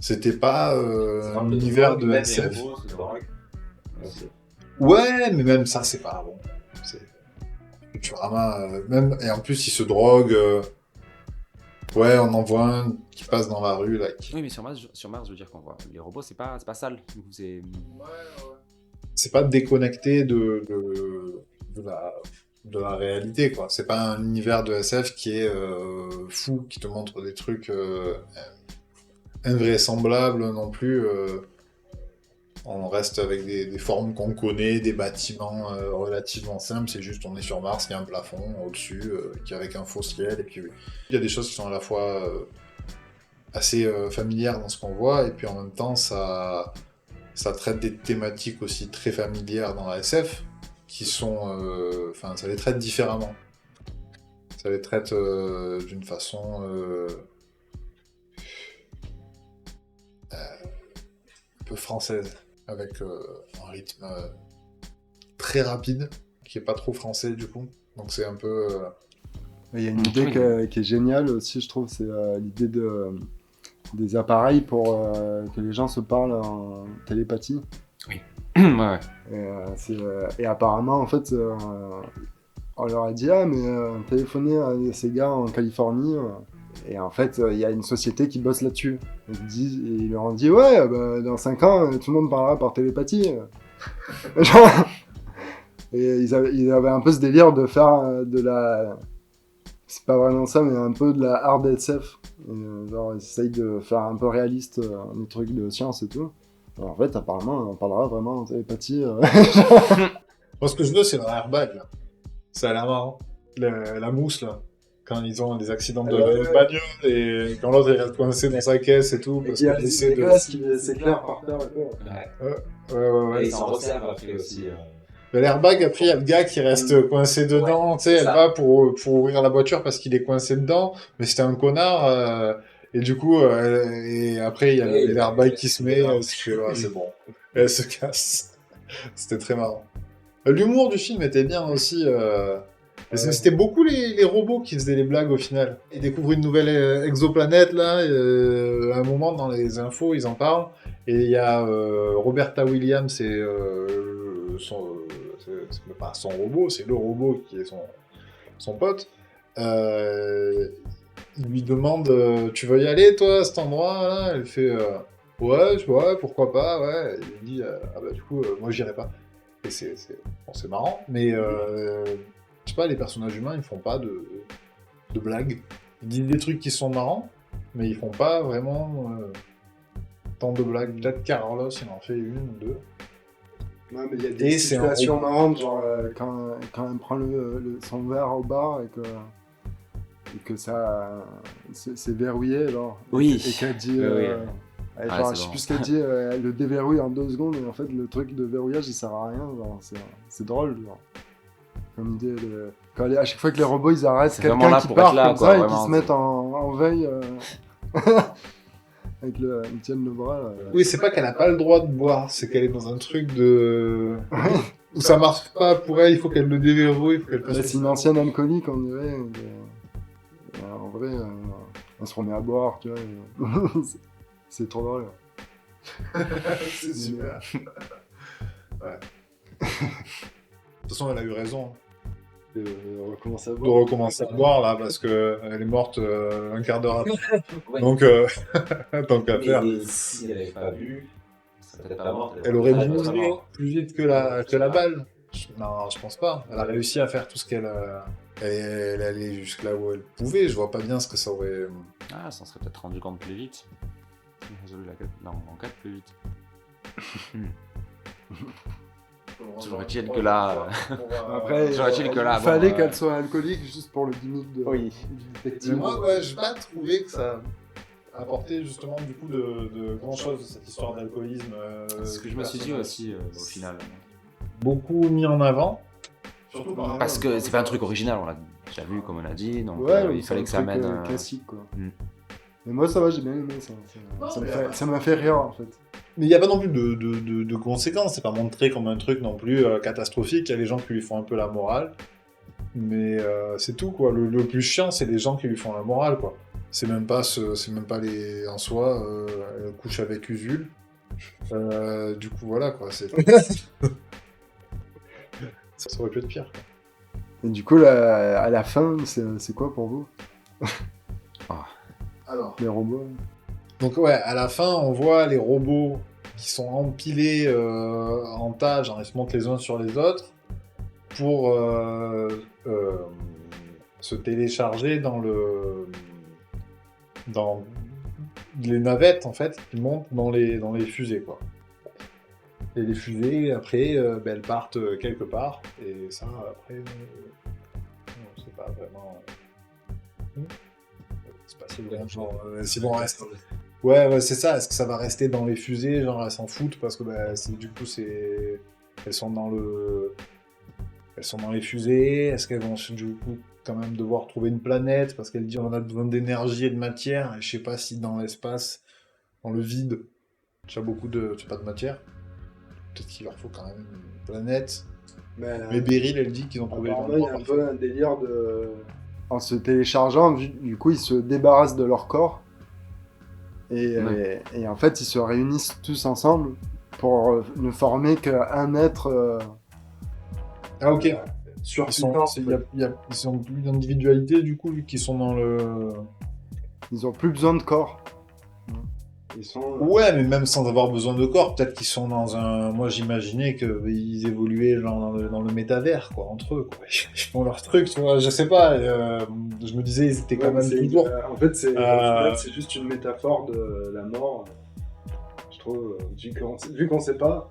c'était pas un univers de SF. Ouais, mais même ça, c'est pas bon. C'est Futurama, même, et en plus, il se drogue. Ouais, on en voit un qui passe dans la rue, là. Oui, mais sur Mars, je veux dire qu'on voit. Les robots, c'est pas sale. Du coup, c'est. C'est pas déconnecté de la réalité, quoi. C'est pas un univers de SF qui est fou, qui te montre des trucs invraisemblables non plus. On reste avec des formes qu'on connaît, des bâtiments relativement simples. C'est juste, on est sur Mars, il y a un plafond au-dessus, qui est avec un faux ciel. Et puis, il y a des choses qui sont à la fois assez familières dans ce qu'on voit, et puis en même temps, ça traite des thématiques aussi très familières dans la SF, qui sont... Enfin, ça les traite différemment. Ça les traite d'une façon un peu française, avec un rythme très rapide, qui est pas trop français du coup. Donc c'est un peu... Il y a une idée qui est géniale aussi, je trouve, c'est l'idée des appareils pour que les gens se parlent en télépathie. Ouais. Et apparemment, en fait, on leur a dit téléphonez à ces gars en Californie. Et en fait, il y a une société qui bosse là-dessus. Ils leur ont dit dans 5 ans, tout le monde parlera par télépathie. Genre... Et ils avaient un peu ce délire de faire de la... C'est pas vraiment ça, mais un peu de la hard SF. Genre, ils essayent de faire un peu réaliste les trucs de science et tout. Et en fait, apparemment, on parlera vraiment en télépathie. Moi, ce que je veux, c'est leur airbag, là. Ça a l'air marrant. La mousse, là. Quand ils ont des accidents de bagnole et quand l'autre est coincé dans sa caisse et tout. Parce il y a qu'il des essaie de... glaces qui s'éclairent par terre et tout. Ouais. Et ils s'en resservent après aussi. Mais l'airbag, après, il y a le gars qui reste coincé dedans, tu sais, elle va pour ouvrir la voiture parce qu'il est coincé dedans, mais c'était un connard, et du coup, et après, il y a l'airbag qui se met, c'est bon. Et elle se casse. C'était très marrant. L'humour du film était bien aussi, mais c'était beaucoup les robots qui faisaient les blagues au final. Ils découvrent une nouvelle exoplanète, là, à un moment, dans les infos, ils en parlent, et il y a Roberta Williams, c'est pas son robot, c'est le robot qui est son pote. Il lui demande tu veux y aller toi à cet endroit là? Elle fait ouais, pourquoi pas, ouais. Il lui dit du coup moi j'irai pas. Et c'est marrant, mais je sais pas, les personnages humains ils font pas de blagues. Ils disent des trucs qui sont marrants, mais ils font pas vraiment tant de blagues. Peut-être Carlos il en fait une ou deux. Non, mais il y a des situations marrantes, genre quand elle prend son verre au bar et que ça c'est verrouillé, genre. Oui. Et qu'elle dit. Oui. Genre, je sais plus ce qu'elle dit, elle le déverrouille en 2 secondes, et en fait, le truc de verrouillage il sert à rien, genre, c'est drôle, genre. Comme idée de. À chaque fois que les robots ils arrêtent quelqu'un qui part là, comme ça et qui se mettent en veille. Avec ils tiennent le bras. Là. Oui, c'est pas qu'elle n'a pas le droit de boire, c'est qu'elle est dans un truc de... où ça marche pas pour elle, il faut qu'elle le déverrouille, il faut qu'elle fasse... C'est une ancienne alcoolique, on dirait. En vrai, elle se remet à boire, tu vois. C'est trop drôle. C'est super. Ouais. De toute façon, elle a eu raison. De recommencer à De boire. recommencer à boire, là, parce qu'elle est morte un quart d'heure après. Ouais. Donc, tant qu'à faire. Mais si elle n'avait pas bu, ça serait peut-être pas morte. Elle aurait bougé plus vite que la balle. Non, je pense pas. Elle a réussi à faire tout ce qu'elle... Elle allait jusque là où elle pouvait. Je vois pas bien ce que ça aurait... Ah, ça en serait peut-être rendu compte plus vite. Résolu l'enquête plus vite. Toujours est-il que là... Après, Toujours-il que là, il fallait bon, qu'elle soit alcoolique juste pour le gimmick de Oui. du Mais détective. moi, ouais, j'ai pas trouvé que ça apportait justement du coup de grand-chose, cette histoire d'alcoolisme. C'est ce que je me suis dit aussi au final. Beaucoup mis en avant. Surtout Parce que c'est pas un truc original, on l'a déjà vu comme on a dit, donc Ouais, il fallait que ça c'est un truc, amène... classique, quoi. Mm. Mais moi, ça va, j'ai bien aimé ça. Ça m'a fait rire, en fait. Mais il n'y a pas non plus de conséquences, c'est pas montré comme un truc non plus catastrophique, il y a des gens qui lui font un peu la morale. Mais c'est tout, quoi. Le plus chiant, c'est les gens qui lui font la morale, quoi. C'est même pas les... En soi, elle couche avec Usul. Du coup, voilà, quoi. Ça aurait pu être pire, quoi. Et du coup, là, à la fin, c'est quoi pour vous? Alors... Les robots? Donc ouais, à la fin, on voit les robots qui sont empilés en tas, genre ils se montent les uns sur les autres, pour se télécharger dans les navettes, en fait, qui montent dans les fusées, quoi. Et les fusées, après, elles partent quelque part, et ça, après, on sait pas vraiment... C'est pas si bon, genre, si bon reste... Ouais, c'est ça. Est-ce que ça va rester dans les fusées, genre elles s'en foutent parce que du coup elles sont dans les fusées. Est-ce qu'elles vont du coup quand même devoir trouver une planète, parce qu'elle dit on a besoin d'énergie et de matière, et je sais pas si dans l'espace, dans le vide, tu as pas de matière. Peut-être qu'il leur faut quand même une planète. Mais Beryl, elle dit qu'ils ont trouvé apparemment, il y a un peu un délire de... En se téléchargeant, du coup, ils se débarrassent de leur corps. Et en fait, ils se réunissent tous ensemble pour ne former qu'un être Ah ok. surpuissant. Ils ont plus d'individualité du coup, vu qu'ils sont dans le... Ils ont plus besoin de corps. Ils sont... Ouais, mais même sans avoir besoin de corps, peut-être qu'ils sont dans un... Moi, j'imaginais qu'ils évoluaient genre dans le métavers, quoi, entre eux, quoi. Ils font leur truc, tu vois, je sais pas. Je me disais, ils étaient quand même toujours... En fait, c'est juste une métaphore de la mort. Je trouve, vu qu'on sait pas...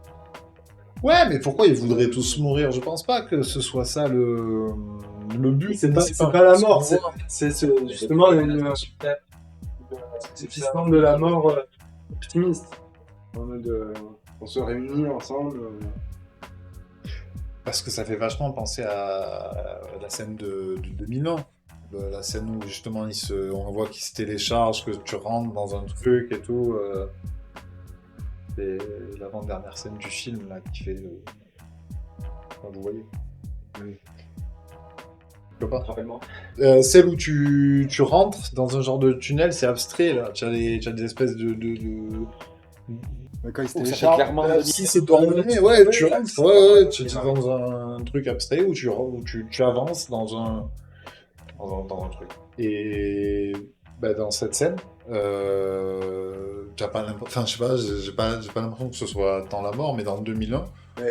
Ouais, mais pourquoi ils voudraient tous mourir? Je pense pas que ce soit ça le but. C'est pas la mort, c'est justement une vision de la mort optimiste. En mode, on se réunit ensemble. Parce que ça fait vachement penser à la scène de 2001. La scène où justement on voit qu'ils se téléchargent, que tu rentres dans un truc et tout. C'est l'avant-dernière scène du film là qui fait. Enfin, vous voyez. Oui. Je peux pas. Rappelle-moi. Celle où tu rentres dans un genre de tunnel, c'est abstrait là. Tu as des espèces de... Mais quand ils se Ça fait téléchargent, clairement... Si c'est tourné, ouais, tu rentres, ouais, tu es dans un truc abstrait où tu avances dans un truc. Et dans cette scène, t'as pas l'impression, enfin, je sais pas, j'ai pas l'impression que ce soit dans la mort, mais dans 2001.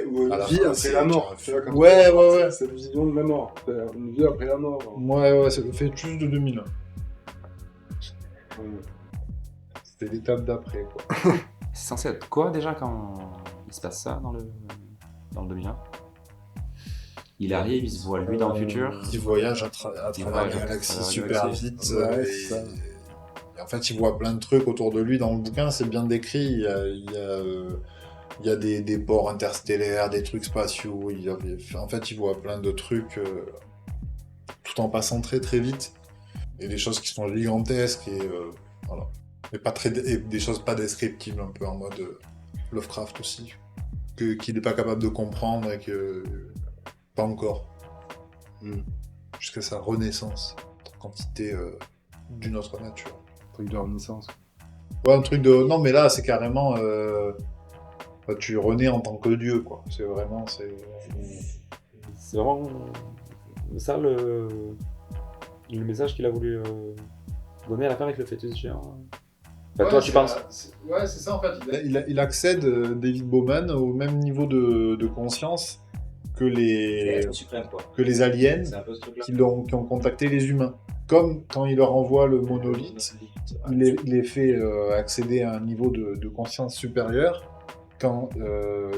ou à la vie fin, après la mort. Tu vois, quand ouais. Cette vision de la mort. Une vie après la mort. Ouais, ça fait juste de 2001. C'était l'étape d'après, quoi. C'est censé être quoi déjà quand il se passe ça dans le 2001? Il arrive, il se voit lui dans le futur. Il voyage à travers la galaxie super vite. Et en fait, il voit plein de trucs autour de lui. Dans le bouquin, c'est bien décrit. Il y a des ports interstellaires, des trucs spatiaux. En fait, il voit plein de trucs tout en passant très très vite. Et des choses qui sont gigantesques et voilà. Et des choses pas descriptibles, un peu en mode Lovecraft aussi. Qu'il n'est pas capable de comprendre et que... Pas encore. Jusqu'à sa renaissance. Quantité d'une autre nature. Truc de renaissance. Ouais, un truc de... Non, mais là, c'est carrément... tu renais en tant que dieu, quoi. C'est vraiment... C'est vraiment ça le message qu'il a voulu donner à la fin avec le fœtus géant. Enfin, toi, tu penses? Ouais, c'est ça, en fait. Il accède, David Bowman, au même niveau de conscience que les aliens qui ont contacté les humains. Comme quand il leur envoie le monolithe, il les fait accéder à un niveau de conscience supérieur. Quand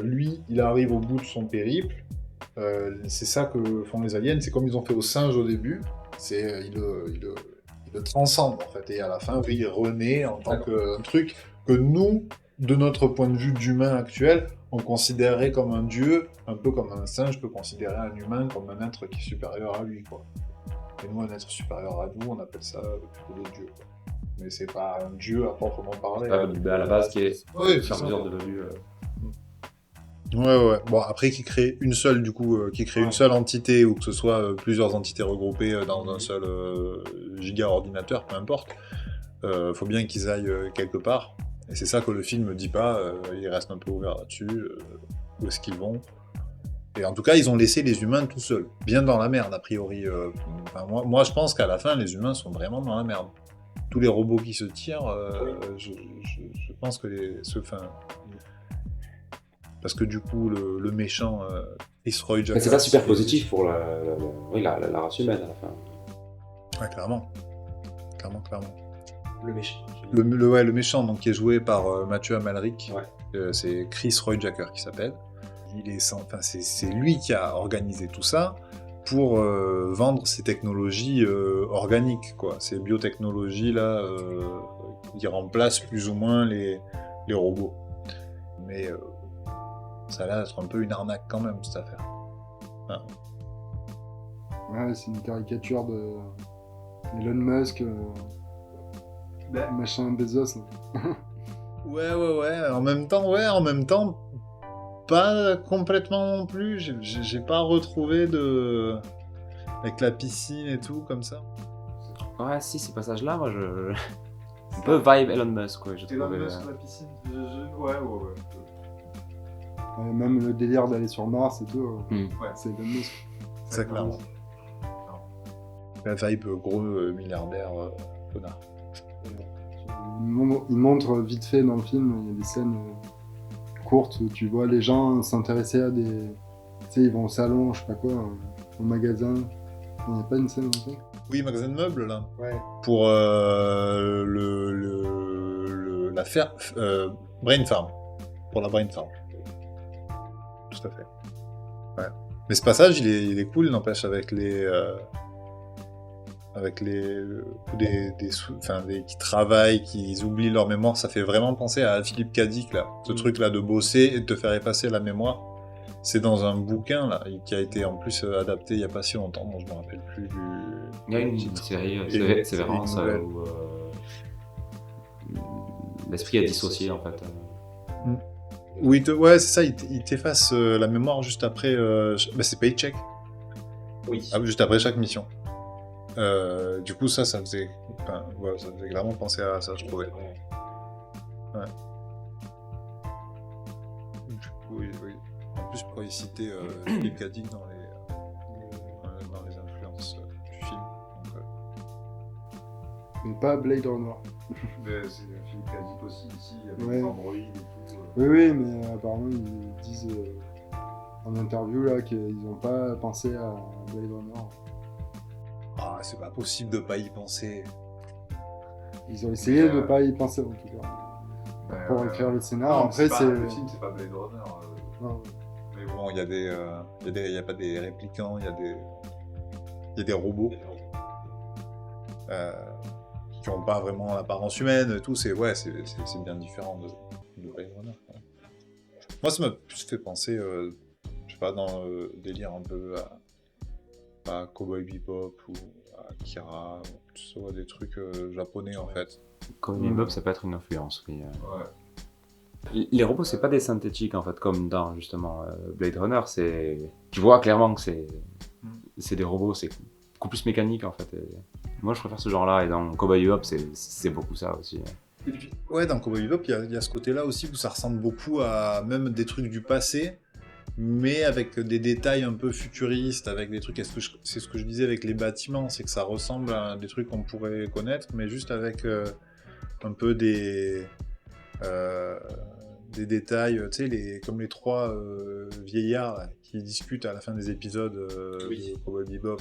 lui, il arrive au bout de son périple, c'est ça que font les aliens. C'est comme ils ont fait aux singes au début. Ils le transcendent, en fait. Et à la fin, oui, il renaît en tant qu'un truc que nous, de notre point de vue d'humain actuel, on considérait comme un dieu, un peu comme un singe peut considérer un humain comme un être qui est supérieur à lui, quoi. Et nous, un être supérieur à nous, on appelle ça plutôt des dieux, quoi. Mais c'est pas un dieu à proprement parler. À la base, qui est sur mesure devenu... Ouais. Bon, après, qui crée une seule, du coup, une seule entité, ou que ce soit plusieurs entités regroupées dans un seul giga-ordinateur, peu importe, faut bien qu'ils aillent quelque part. Et c'est ça que le film dit pas, il reste un peu ouvert là-dessus, où est-ce qu'ils vont. Et en tout cas, ils ont laissé les humains tout seuls, bien dans la merde, a priori. Moi, je pense qu'à la fin, les humains sont vraiment dans la merde. Tous les robots qui se tirent, je pense que parce que du coup, le méchant, Chris Roy Jackson... Mais c'est pas super positif pour la race humaine, à la fin. Ouais, clairement. Le méchant. Le méchant, donc, qui est joué par Mathieu Amalric. Ouais. C'est Chris Roy Jacker qui s'appelle. C'est lui qui a organisé tout ça pour vendre ces technologies organiques, quoi. Ces biotechnologies-là qui remplacent plus ou moins les robots. Mais ça a l'air d'être un peu une arnaque quand même, cette affaire. Ouais, c'est une caricature de Elon Musk, machin Bezos. Là. Ouais. En même temps, pas complètement non plus. J'ai pas retrouvé de. Avec la piscine et tout, comme ça. Ouais, si, ces passages-là, moi, un peu vibe Elon Musk, quoi, j'ai Elon trouvé. Musk sur la piscine. Ouais. Même le délire d'aller sur Mars et tout, Hmm. c'est Elon Musk. C'est clairement. La vibe gros milliardaire connard. Il montre vite fait dans le film, il y a des scènes courtes où tu vois les gens s'intéresser à des... Tu sais, ils vont au salon, je sais pas quoi, au magasin. Il n'y a pas une scène comme ça? Oui, magasin de meubles, là. Ouais. Pour la Brain Farm. Pour la Brain Farm. Tout à fait. Ouais. Mais ce passage, il est cool, n'empêche, avec les qui travaillent, qui oublient leur mémoire. Ça fait vraiment penser à Philippe Cadic, là. Ce truc-là de bosser et de te faire effacer la mémoire. C'est dans un bouquin, là, qui a été en plus adapté il n'y a pas si longtemps, dont je me rappelle plus du... Il y a une série, Sévérance, nouvelle. où l'esprit est dissocié, en fait. Oui, ouais, c'est ça, il t'efface la mémoire juste après... c'est Paycheck, Oui. juste après chaque mission. Du coup, ça faisait clairement penser à ça, je trouvais. Ouais. Du coup, oui. En plus, je pourrais citer Philippe Cadic dans les influences du film. Donc, Mais pas Blade Runner. Mais c'est Philippe Cadic aussi, ici, avec Ouais. Android et tout. Oui, mais apparemment ils disent en interview là qu'ils n'ont pas pensé à Blade Runner. Ah, c'est pas possible de pas y penser. Ils ont essayé Mais, de pas y penser en tout cas. Pour écrire le scénario. Non, Après, pas- c'est. Le film, c'est pas Blade Runner. Non. Mais bon, il y a pas des réplicants, il y a des robots qui n'ont pas vraiment l'apparence humaine et tout. C'est bien différent de Blade Runner. Ouais. Moi, ça m'a plus fait penser, je sais pas, dans le délire un peu à Cowboy Bebop ou à Akira, ou tout ça, des trucs japonais en fait. Comme Bebop, ça peut être une influence, oui. Ouais. Les robots, c'est pas des synthétiques, en fait, comme dans, justement, Blade Runner, c'est... Tu vois clairement que c'est des robots, c'est beaucoup plus mécanique, en fait. Et moi, je préfère ce genre-là, et dans Cowboy Bebop, c'est beaucoup ça, aussi. Et puis, ouais, dans Cowboy Bebop, il y a ce côté-là aussi où ça ressemble beaucoup à même des trucs du passé, mais avec des détails un peu futuristes, avec des trucs. C'est ce que je disais avec les bâtiments, c'est que ça ressemble à des trucs qu'on pourrait connaître, mais juste avec un peu des détails, tu sais, comme les trois vieillards là, qui discutent à la fin des épisodes de Cowboy Bebop.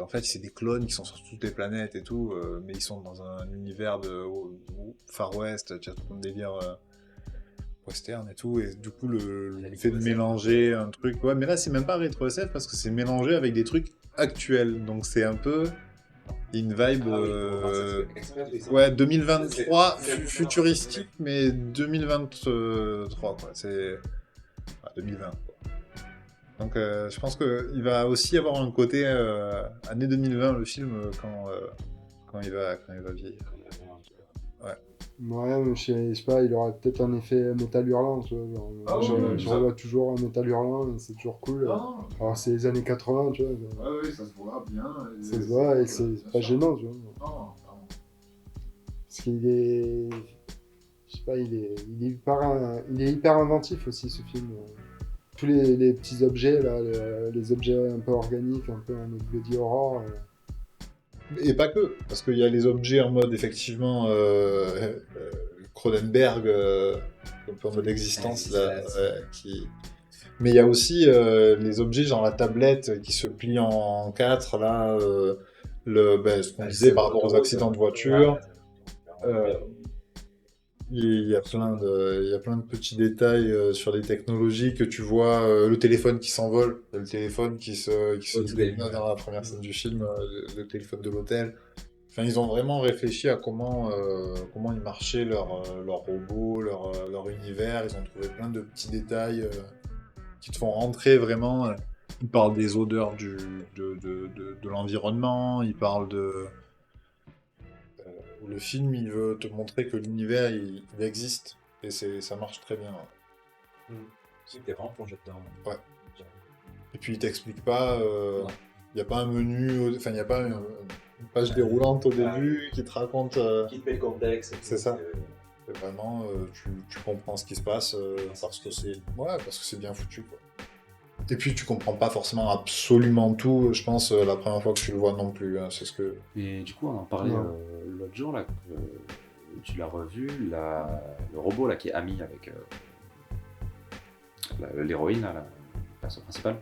En fait, c'est des clones qui sont sur toutes les planètes et tout, mais ils sont dans un univers de Far West, tu as tout un délire western et tout, et du coup, le fait de mélanger un truc... Ouais, mais là, c'est même pas rétro SF parce que c'est mélangé avec des trucs actuels, donc c'est un peu une vibe... ouais, 2023, futuristique, mais 2023, quoi. C'est... 2020, quoi. Donc je pense qu'il va aussi avoir un côté année 2020 le film quand il va vieillir. Ouais, mais je sais pas, il aura peut-être un effet métal hurlant, tu vois. Je revois toujours un métal hurlant, et c'est toujours cool. Non. Alors c'est les années 80, tu vois. Oui, ça se voit bien. Ça se voit et c'est pas gênant, tu vois. Non. Parce qu'il est... Je sais pas, il est hyper inventif aussi, ce film. Tous les petits objets, là, les objets un peu organiques, un peu en mode body horror. Et pas que, parce qu'il y a les objets en mode effectivement Cronenberg, un peu en mode existence là, qui... Mais il y a aussi les objets genre la tablette qui se plie en quatre là, ce qu'on disait par rapport aux accidents de voiture. Il y a plein de petits détails sur les technologies que tu vois, le téléphone qui s'envole, le téléphone qui se délumine dans la première scène du film, le téléphone de l'hôtel. Enfin, ils ont vraiment réfléchi à comment ils marchaient leur robot, leur univers. Ils ont trouvé plein de petits détails qui te font rentrer vraiment Il parle des odeurs de l'environnement, il parle de... le film, il veut te montrer que l'univers, il existe. Et ça marche très bien. C'est que t'es vraiment plongé dedans. Ouais. Et puis il t'explique pas... Il n'y a pas un menu... Enfin, il n'y a pas une page déroulante au début qui te raconte... Qui te met le contexte. C'est ça. Et vraiment, tu comprends ce qui se passe parce que c'est bien foutu, quoi. Et puis tu comprends pas forcément absolument tout, je pense, la première fois que tu le vois non plus. Hein, c'est ce que... Et du coup, on en parlait l'autre jour, là, tu l'as revu, le robot là, qui est ami avec l'héroïne, là, la personne principale.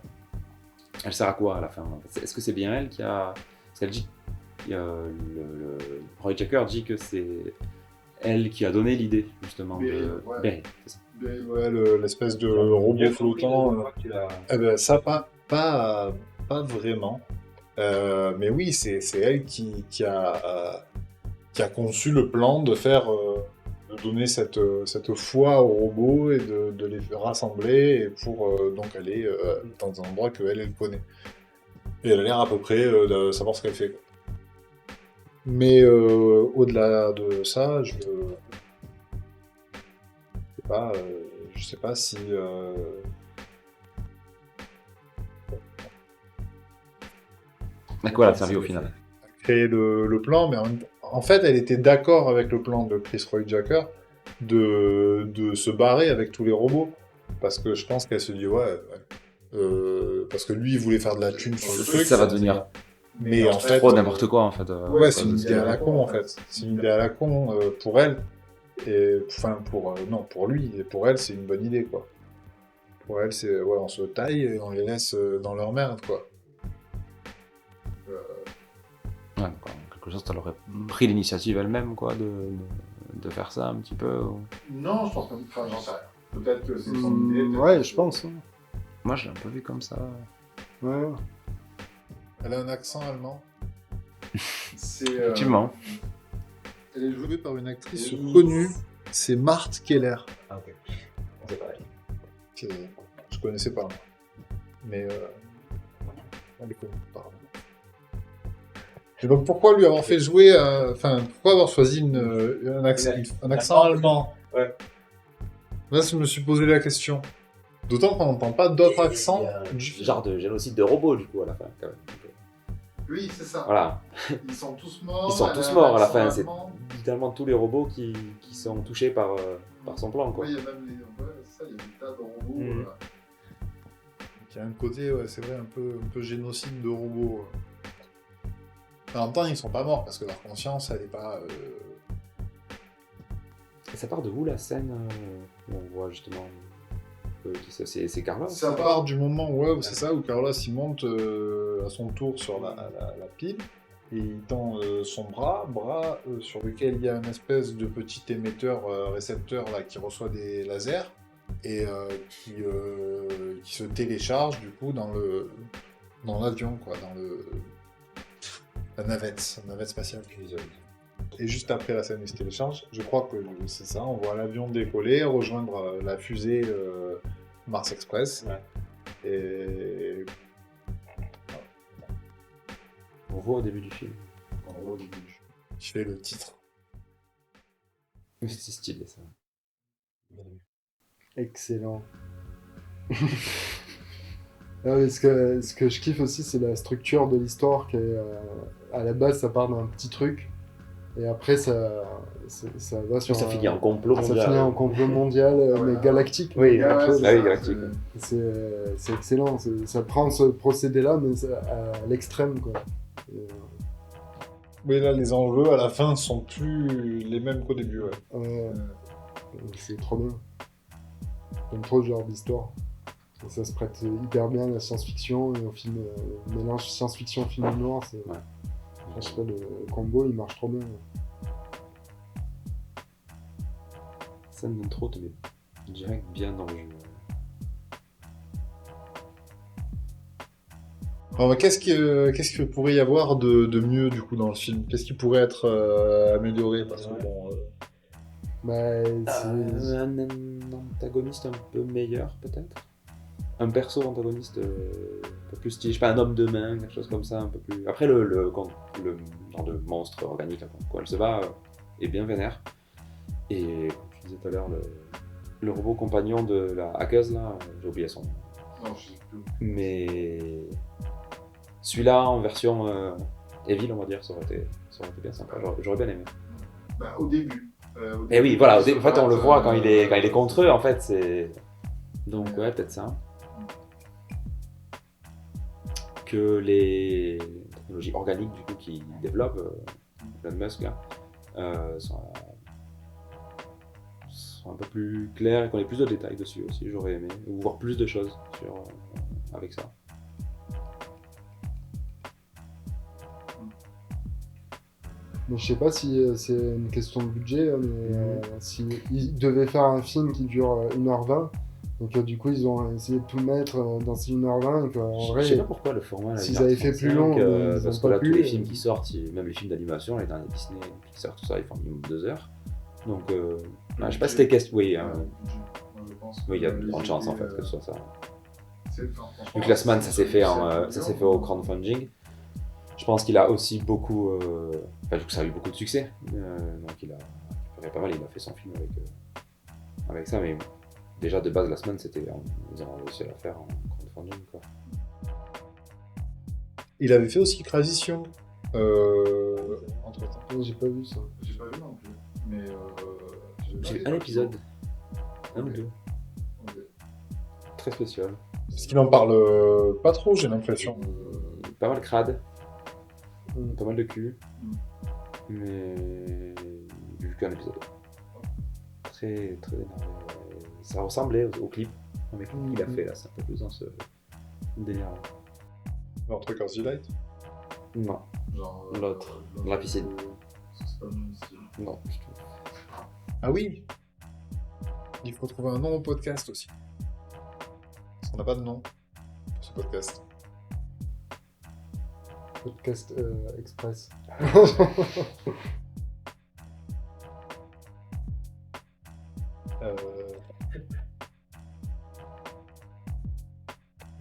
Elle sert à quoi à la fin? Est-ce que c'est bien elle qui a... Parce qu'elle dit... le Roy Jacker dit que c'est elle qui a donné l'idée, justement, de... Ben, c'est ça. Ouais, l'espèce de robot flottant. Eh ben, ça, pas vraiment. Mais oui, c'est elle qui a conçu le plan de faire, de donner cette foi aux robots et de les rassembler et pour donc aller dans des endroits qu'elle connaît. Et elle a l'air à peu près de savoir ce qu'elle fait, quoi. Mais au-delà de ça, je sais pas si... À quoi elle a servi au final? Créer le plan, mais en fait, elle était d'accord avec le plan de Chris Roy Jacker de se barrer avec tous les robots. Parce que je pense qu'elle se dit, parce que lui, il voulait faire de la thune sur le truc. Ça va devenir... Mais en fait, trop n'importe quoi, en fait. Ouais, c'est une idée à la con, en fait. C'est une idée à la con pour elle. Et enfin, pour lui. Et pour elle, c'est une bonne idée, quoi. Pour elle, c'est, on se taille et on les laisse dans leur merde, quoi. Ouais, quoi. Quelque chose, elle aurait pris l'initiative elle-même, quoi, de faire ça un petit peu. Ou... Non, je pense pas. Enfin, j'en sais rien. Peut-être que c'est son idée. Ouais, je pense. Hein. Moi, je l'ai un peu vu comme ça. Ouais. Elle a un accent allemand. Effectivement. Elle est jouée par une actrice connue. C'est Marthe Keller. Ah, ok. C'est pareil. Je connaissais pas. Mais elle est connue, pardon. Et donc pourquoi lui avoir fait jouer... pourquoi avoir choisi un accent allemand? Ouais. Là, je me suis posé la question. D'autant qu'on n'entend pas d'autres accents. Il y a genre de génocide de robots, du coup, à la fin, quand même. Oui, c'est ça. Voilà. Ils sont tous morts. Ils sont tous morts à la fin. C'est littéralement tous les robots qui sont touchés par son plan, quoi. Oui, il y a même il y a des tas de robots. Il y a un côté, c'est vrai, un peu génocide de robots. En même temps, ils sont pas morts parce que leur conscience, elle est pas... Et ça part de où, la scène où on voit justement... c'est Carlos? Ça part du moment où c'est ça, où Carlos il monte à son tour sur la pile et il tend son bras sur lequel il y a une espèce de petit émetteur récepteur là, qui reçoit des lasers et qui se télécharge du coup dans l'avion, quoi, dans la navette spatiale. Et juste après la scène où il se télécharge, je crois que c'est ça, on voit l'avion décoller, rejoindre la fusée Mars Express. Ouais. Et... On voit au début du film. Je fais le titre. C'est stylé, ça. Excellent. Ce que je kiffe aussi, c'est la structure de l'histoire qui est... à la base, ça part d'un petit truc. Et après, ça va sur... Ça finit en complot mondial. Ça finit en complot mondial, mais galactique. Oui, galactique. C'est excellent. Ça prend ce procédé-là, mais à l'extrême, quoi. Oui, là, les enjeux, à la fin, sont plus les mêmes qu'au début, c'est trop bien. J'aime trop ce genre d'histoire. Ça se prête hyper bien à la science-fiction, et au film, mélange science-fiction, film noir, c'est... Ouais. Je sais pas, le combo, il marche trop bien. Scène d'intro te met direct bien dans le jeu. Alors, qu'est-ce qu'il pourrait y avoir de mieux, du coup, dans le film? Qu'est-ce qui pourrait être amélioré? Parce que, bon... un antagoniste un peu meilleur, peut-être? un perso antagoniste un peu plus stylé, je sais pas, un homme de main, quelque chose comme ça, un peu plus. Après, le genre de monstre organique là, contre quoi elle se bat est bien vénère. Et comme tu disais tout à l'heure, le robot compagnon de la hackeuse là, j'ai oublié son nom. Non, je sais plus. Mais celui-là en version Evil, on va dire, ça aurait été bien sympa, j'aurais bien aimé. Bah, au début. Et oui, voilà, en fait on le voit quand il est contre eux, en fait, c'est... Donc ouais, peut-être ça. Que les technologies organiques du coup qu'il développe, Elon Musk là, sont un peu plus claires et qu'on ait plus de détails dessus aussi, j'aurais aimé, ou voir plus de choses avec ça. Mais je sais pas si c'est une question de budget, mais si ils devaient faire un film qui dure 1h20, et que du coup ils ont essayé de tout mettre dans ces 1h20, et qu'en vrai, Je sais pas pourquoi le format là, s'ils il est avaient fait plus long, ils parce ont que pas là pu, tous les films qui sortent, même les films d'animation, les derniers Disney, Pixar, tout ça, ils font minimum 2 heures. Donc je sais pas si c'était question. Oui, oui, il y a de grandes chances en fait que ce soit ça. Vu que Last Man ça s'est fait au crowdfunding. Je pense qu'il a aussi beaucoup, du coup ça a eu beaucoup de succès, donc il a récupéré pas mal, il a fait son film avec ça, mais déjà de base la semaine ils ont réussi à la faire en crowdfunding quoi. Il avait fait aussi Crazition entre temps. j'ai pas vu ça. J'ai pas vu non plus. Mais J'ai vu un épisode, un ou deux, très spécial. Parce qu'il en parle pas trop, j'ai l'impression. Pas mal crade. Pas mal de cul, mais j'ai vu qu'un épisode. Très très énervé. Ça ressemblait au clip avec le qu'il a fait là, c'est un peu plus dans ce délire. Entre Cozy Light. Non, Genre l'autre, dans la piscine. C'est pas le même style. Non, je trouve. Ah oui. Il faut trouver un nom au podcast aussi. Parce qu'on n'a pas de nom pour ce podcast. Podcast Express.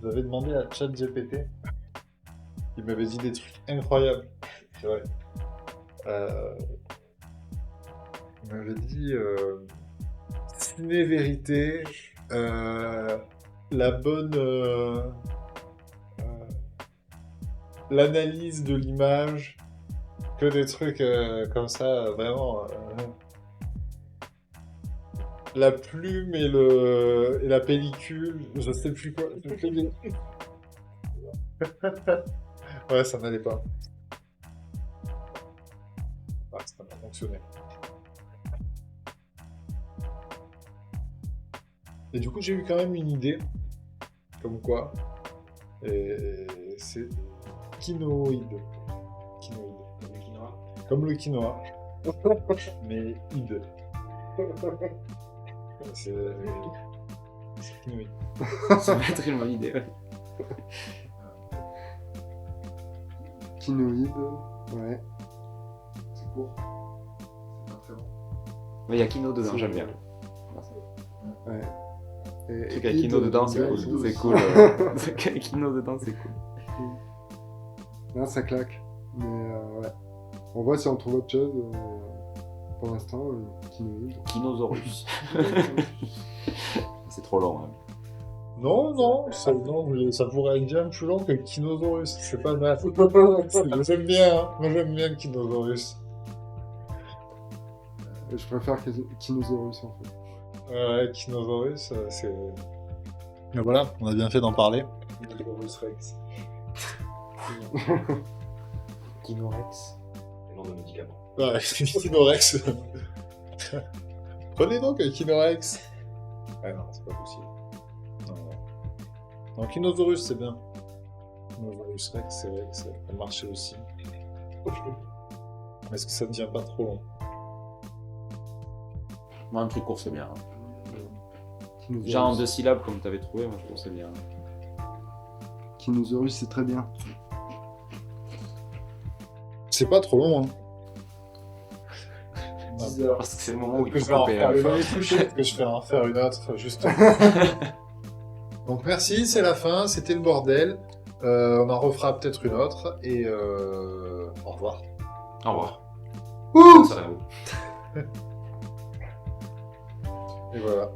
J'avais demandé à ChatGPT. Il m'avait dit des trucs incroyables. C'est vrai. Il m'avait dit ciné-vérité, la bonne l'analyse de l'image, que des trucs comme ça, vraiment. La plume et la pellicule, je sais plus quoi. Ouais, ça n'allait pas. Ah, ça n'a pas fonctionné. Et du coup, j'ai eu quand même une idée, comme quoi, et c'est quinoïde. Comme le quinoa, mais ide. C'est quinoïde. Ça va être une bonne idée. Ouais. Kinoïde, ouais. C'est court. C'est pas très bon. Mais il y a Kino dedans, j'aime bien. Ouais. Le truc avec Kino dedans, c'est cool. douze. C'est cool. Le truc avec Kino dedans, c'est cool. Là, ça claque. Mais ouais. On voit si on trouve autre chose. Pour l'instant, Kinoïde. Kinosaurus. C'est trop long. Hein. Non, ça pourrait être bien plus long que le Kinosaurus. C'est pas mal. J'aime bien, hein. Moi j'aime bien le Kinosaurus. Je préfère Kinosaurus en fait. Ouais, Kinosaurus, c'est. Mais voilà, on a bien fait d'en parler. Kinosaurus Rex. Kinorex. Le nom de médicament. Ouais, Kinorex. Prenez donc un Kinorex. Ouais, non, c'est pas possible. Non, Kinosaurus, c'est bien. Kinosaurus Rex, c'est vrai que ça peut marcher aussi. Mais est-ce que ça ne devient pas trop long? Moi, un truc court, c'est bien. Kinosaurus. Genre en 2 syllabes, comme t'avais trouvé, moi je trouve que c'est bien. Kinosaurus, c'est très bien. C'est pas trop long, hein. 10 heures. Parce que c'est le moment où il Que je faut vais en couper. faire une autre, que je vais en faire une autre, juste. Donc merci, c'est la fin, c'était le bordel. On en refera peut-être une autre et au revoir. Au revoir. Ouh Ça serait beau. Et voilà.